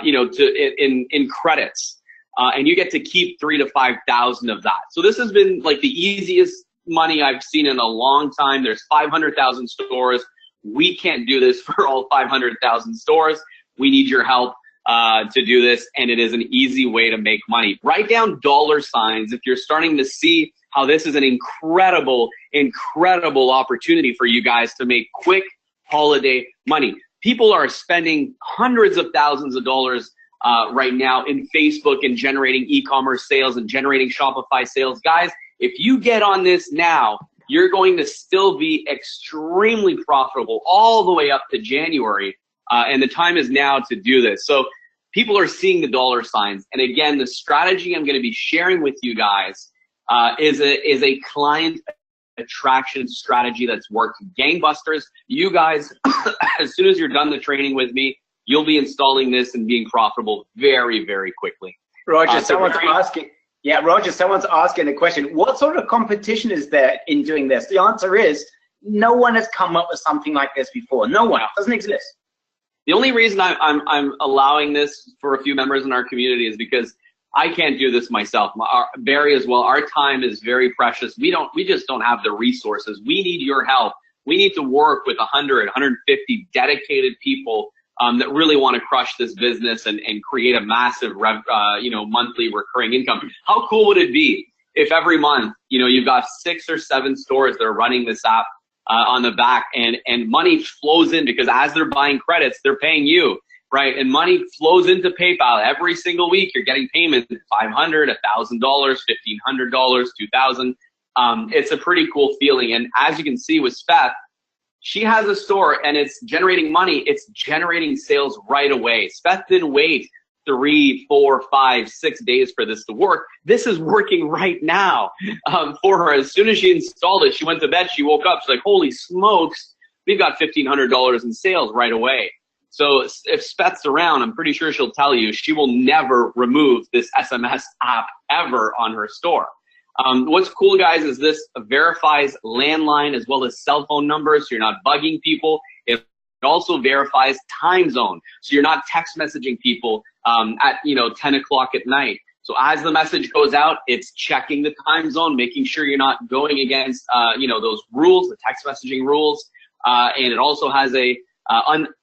in credits, and you get to keep 3,000 to 5,000 of that. So this has been like the easiest money I've seen in a long time. There's 500,000 stores. We can't do this for all 500,000 stores. We need your help to do this, and it is an easy way to make money. Write down dollar signs if you're starting to see how this is an incredible, incredible opportunity for you guys to make quick holiday money. People are spending hundreds of thousands of dollars right now in Facebook and generating e-commerce sales and generating Shopify sales. Guys, if you get on this now, you're going to still be extremely profitable all the way up to January, and the time is now to do this. So people are seeing the dollar signs, and again, the strategy I'm going to be sharing with you guys is a client attraction strategy that's worked gangbusters. You guys, as soon as you're done the training with me, you'll be installing this and being profitable very, very quickly. Roger, someone's asking. Yeah, Roger, someone's asking a question. What sort of competition is there in doing this? The answer is no one has come up with something like this before. No one. It doesn't exist. The only reason I'm allowing this for a few members in our community is because I can't do this myself. Barry as well, our time is very precious. We just don't have the resources. We need your help. We need to work with 100, 150 dedicated people that really want to crush this business and create a massive monthly recurring income. How cool would it be if every month, you've got 6 or 7 stores that are running this app on the back, and money flows in, because as they're buying credits, they're paying you. Right, and money flows into PayPal every single week. You're getting payments, $500, $1,000, $1,500, $2,000. It's a pretty cool feeling. And as you can see with Speth, she has a store and it's generating money. It's generating sales right away. Speth didn't wait 3, 4, 5, 6 days for this to work. This is working right now for her. As soon as she installed it, she went to bed. She woke up. She's like, "Holy smokes, we've got $1,500 in sales right away." So if Speth's around, I'm pretty sure she'll tell you she will never remove this SMS app ever on her store. What's cool, guys, is this verifies landline as well as cell phone numbers, so you're not bugging people. It also verifies time zone, so you're not text messaging people at 10 o'clock at night. So as the message goes out, it's checking the time zone, making sure you're not going against those rules, the text messaging rules, and it also has a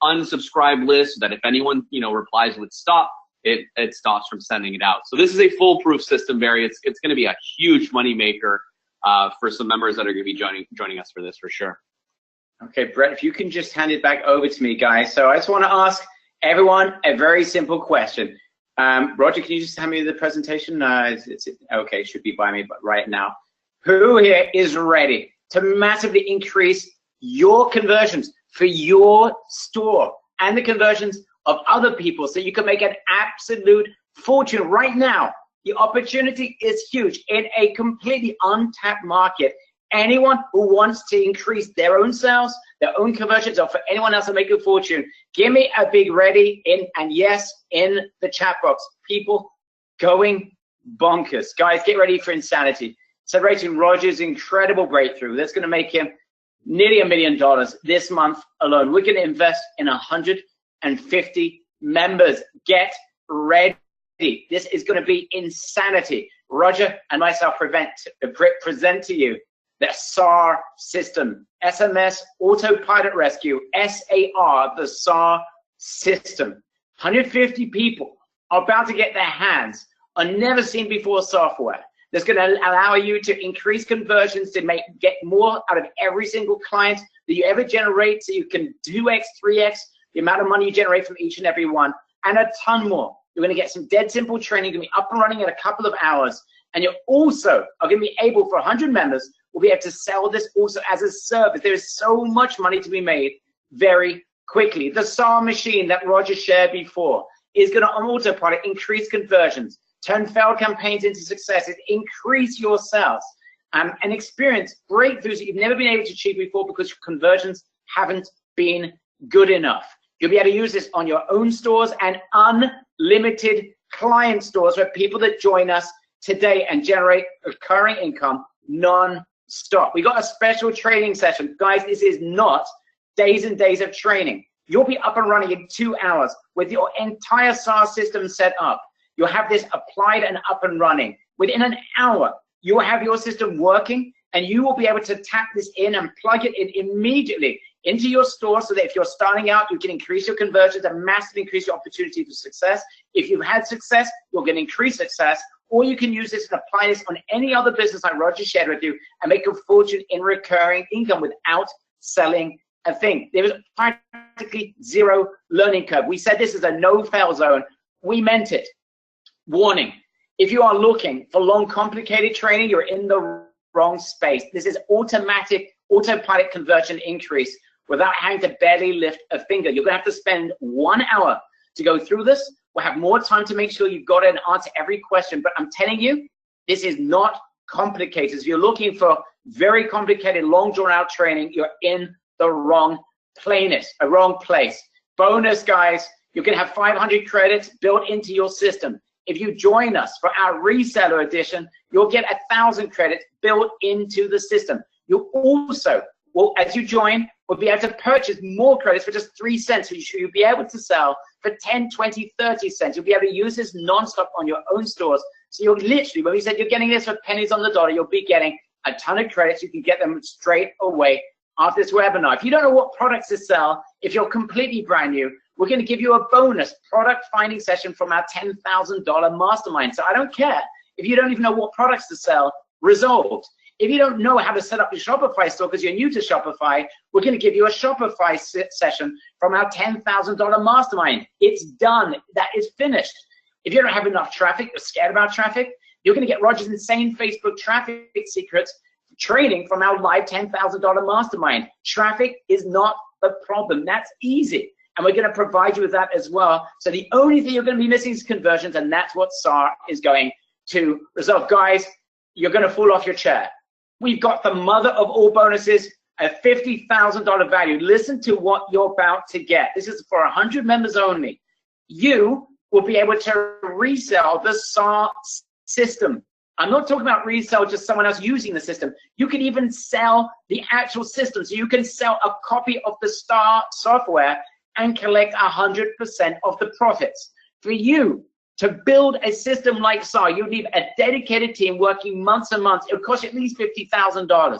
unsubscribe list so that if anyone replies with stop, it stops from sending it out. So this is a foolproof system, Barry. It's going to be a huge money maker for some members that are going to be joining us for this for sure. Okay, Brett, if you can just hand it back over to me, guys. So I just want to ask everyone a very simple question. Roger, can you just hand me the presentation? Okay, it should be by me, but right now. Who here is ready to massively increase your conversions for your store and the conversions of other people so you can make an absolute fortune right now? The opportunity is huge in a completely untapped market. Anyone who wants to increase their own sales, their own conversions, or for anyone else to make a fortune, give me a big ready in and yes in the chat box. People going bonkers. Guys, get ready for insanity. Celebrating Roger's incredible breakthrough. That's going to make him nearly $1 million this month alone. We're going to invest in 150 members. Get ready. This is going to be insanity. Roger and myself present to you the SAR system. SMS Autopilot Rescue, SAR, the SAR system. 150 people are about to get their hands on never seen before software that's going to allow you to increase conversions, to get more out of every single client that you ever generate, so you can 2x, 3x the amount of money you generate from each and every one, and a ton more. You're going to get some dead simple training, going to be up and running in a couple of hours, and you also are going to be able, for 100 members, will be able to sell this also as a service. There is so much money to be made very, quickly. The SAR machine that Roger shared before is going to, on autopilot, increase conversions, turn failed campaigns into successes, increase your sales, and experience breakthroughs that you've never been able to achieve before because your conversions haven't been good enough. You'll be able to use this on your own stores and unlimited client stores where people that join us today and generate recurring income non-stop. We got a special training session. Guys, this is not days and days of training. You'll be up and running in 2 hours with your entire SaaS system set up. You'll have this applied and up and running. Within an hour, you will have your system working, and you will be able to tap this in and plug it in immediately into your store so that if you're starting out, you can increase your conversions and massively increase your opportunity for success. If you've had success, you'll get increased success, or you can use this and apply this on any other business like Roger shared with you and make a fortune in recurring income without selling a thing. There is practically zero learning curve. We said this is a no-fail zone. We meant it. Warning, if you are looking for long, complicated training, you're in the wrong space. This is automatic, autopilot conversion increase without having to barely lift a finger. You're gonna have to spend 1 hour to go through this. We'll have more time to make sure you've got it and answer every question, but I'm telling you, this is not complicated. If you're looking for very complicated, long drawn out training, you're in the wrong place. Bonus, guys, you're gonna have 500 credits built into your system. If you join us for our reseller edition, you'll get 1,000 credits built into the system. You also, as you join, will be able to purchase more credits for just 3 cents. So you'll be able to sell for 10, 20, 30 cents. You'll be able to use this non-stop on your own stores. So you're literally, when we said you're getting this for pennies on the dollar, you'll be getting a ton of credits. You can get them straight away after this webinar. If you don't know what products to sell, if you're completely brand new, we're going to give you a bonus product finding session from our $10,000 mastermind. So I don't care if you don't even know what products to sell, resolved. If you don't know how to set up your Shopify store because you're new to Shopify, we're going to give you a Shopify session from our $10,000 mastermind. It's done. That is finished. If you don't have enough traffic, you're scared about traffic, you're going to get Roger's insane Facebook traffic secrets training from our live $10,000 mastermind. Traffic is not the problem. That's easy. And we're going to provide you with that as well. So the only thing you're going to be missing is conversions, and that's what SAR is going to resolve. Guys, you're going to fall off your chair. We've got the mother of all bonuses, a $50,000 value. Listen to what you're about to get. This is for 100 members only. You will be able to resell the SAR system. I'm not talking about resell just someone else using the system. You can even sell the actual system. So you can sell a copy of the SAR software and collect 100% of the profits. For you to build a system like SAR, you need a dedicated team working months and months. It would cost you at least $50,000,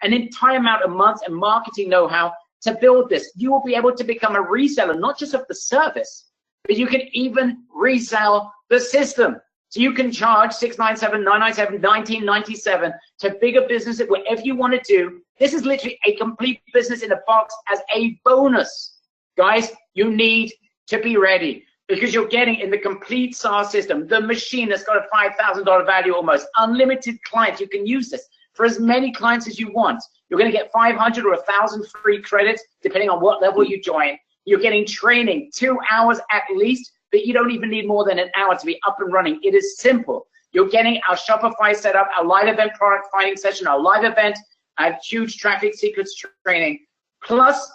an entire amount of months and marketing know-how to build this. You will be able to become a reseller, not just of the service, but you can even resell the system. So you can charge $697, $997, $1997 to bigger businesses, whatever you want to do. This is literally a complete business in a box as a bonus. Guys, you need to be ready because you're getting in the complete SaaS system, the machine that's got a $5,000 value almost, unlimited clients. You can use this for as many clients as you want. You're going to get 500 or 1,000 free credits depending on what level you join. You're getting training, 2 hours at least, but you don't even need more than an hour to be up and running. It is simple. You're getting our Shopify setup, our live event product finding session, our live event, our huge traffic secrets training, plus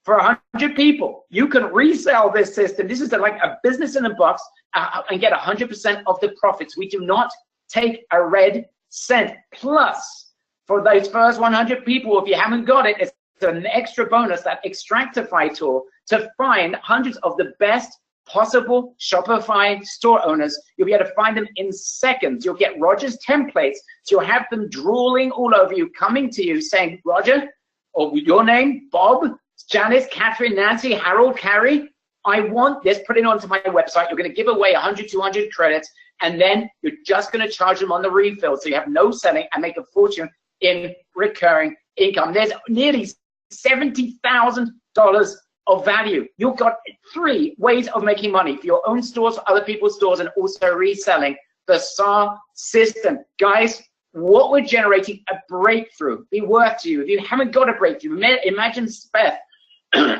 for 100 people, you can resell this system. This is like a business in a box and get 100% of the profits. We do not take a red cent. Plus, for those first 100 people, if you haven't got it, it's an extra bonus, that Extractify tool, to find hundreds of the best possible Shopify store owners. You'll be able to find them in seconds. You'll get Roger's templates, so you'll have them drooling all over you, coming to you saying, Roger, or your name, Bob, Janice, Catherine, Nancy, Harold, Carrie, I want this, put it onto my website. You're going to give away 100, 200 credits, and then you're just going to charge them on the refill. So you have no selling and make a fortune in recurring income. There's nearly $70,000 of value. You've got 3 ways of making money for your own stores, for other people's stores, and also reselling the SAR system. Guys, what we're generating a breakthrough be worth to you. If you haven't got a breakthrough, imagine Speth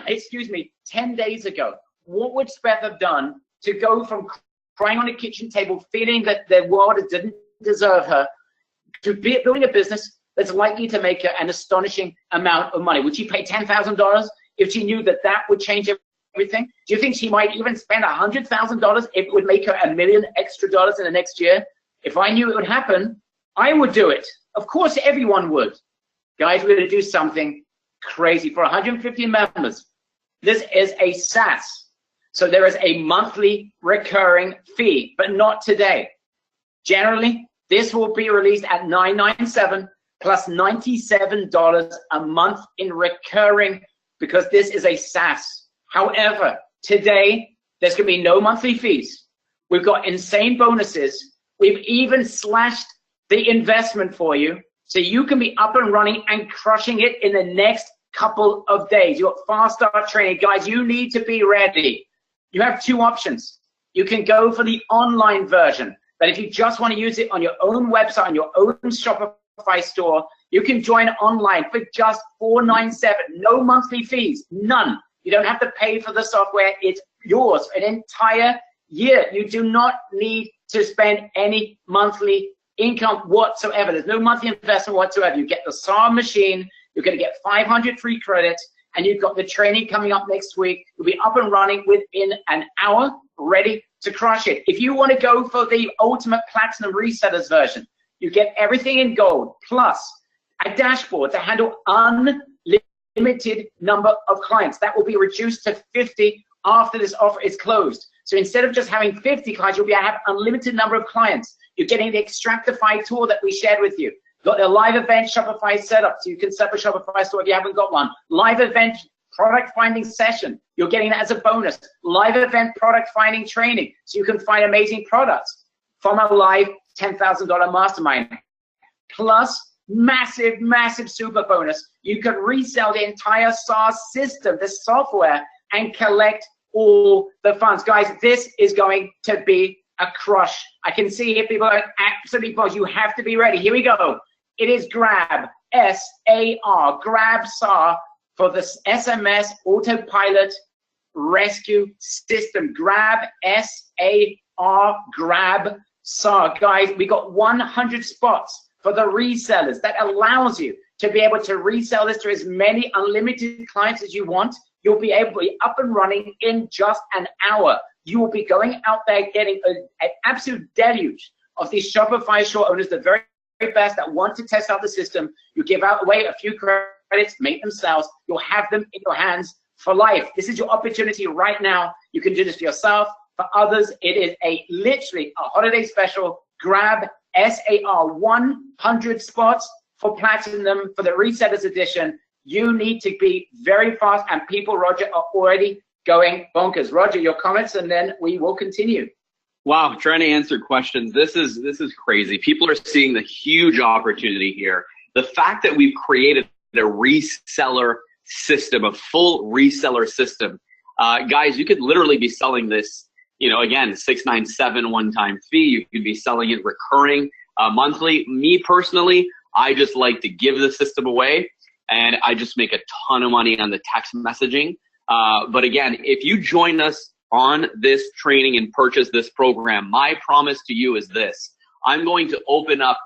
excuse me, 10 days ago, what would Beth have done to go from crying on a kitchen table, feeling that the world didn't deserve her, to building a business that's likely to make her an astonishing amount of money? Would she pay $10,000 if she knew that that would change everything? Do you think she might even spend $100,000 if it would make her $1 million extra in the next year? If I knew it would happen, I would do it. Of course, everyone would. Guys, we're going to do something crazy for 150 members. This is a SaaS. So there is a monthly recurring fee, but not today. Generally, this will be released at $997 plus $97 a month in recurring, because this is a SaaS. However, today, there's going to be no monthly fees. We've got insane bonuses. We've even slashed the investment for you, so you can be up and running and crushing it in the next couple of days. You've got fast start training. Guys, you need to be ready. You have two options. You can go for the online version, but if you just want to use it on your own website, on your own Shopify store, you can join online for just $497. No monthly fees, none. You don't have to pay for the software. It's yours for an entire year. You do not need to spend any monthly income whatsoever. There's no monthly investment whatsoever. You get the SAR machine. You're going to get 500 free credits, and you've got the training coming up next week. You'll be up and running within an hour, ready to crush it. If you want to go for the ultimate platinum resellers version, you get everything in gold, plus a dashboard to handle unlimited number of clients. That will be reduced to 50 after this offer is closed. So instead of just having 50 clients, you'll be able to have unlimited number of clients. You're getting the Extractify tool that we shared with you. Got the live event Shopify setup, so you can set up a Shopify store if you haven't got one. Live event product finding session, you're getting that as a bonus. Live event product finding training, so you can find amazing products from a live $10,000 mastermind. Plus, massive, massive super bonus. You can resell the entire SaaS system, the software, and collect all the funds. Guys, this is going to be a crush. I can see here people are absolutely buzzed. You have to be ready. Here we go. It is Grab, S-A-R, Grab SAR for the SMS Autopilot Rescue System. Grab, S-A-R, Grab SAR. Guys, we got 100 spots for the resellers. That allows you to be able to resell this to as many unlimited clients as you want. You'll be able to be up and running in just an hour. You will be going out there getting an absolute deluge of these Shopify store owners, the very best that want to test out the system. You give away a few credits, make them sales. You'll have them in your hands for life. This is your opportunity right now. You can do this for yourself. For others, it is literally a holiday special. Grab SAR 100 spots for Platinum for the Resellers Edition. You need to be very fast, and people, Roger, are already going bonkers. Roger, your comments, and then we will continue. Wow, trying to answer questions. This is crazy. People are seeing the huge opportunity here. The fact that we've created a reseller system, a full reseller system. Guys, you could literally be selling this, again, $697 one-time fee. You could be selling it recurring monthly. Me personally, I just like to give the system away, and I just make a ton of money on the text messaging. But again, if you join us on this training and purchase this program, my promise to you is this. I'm going to open up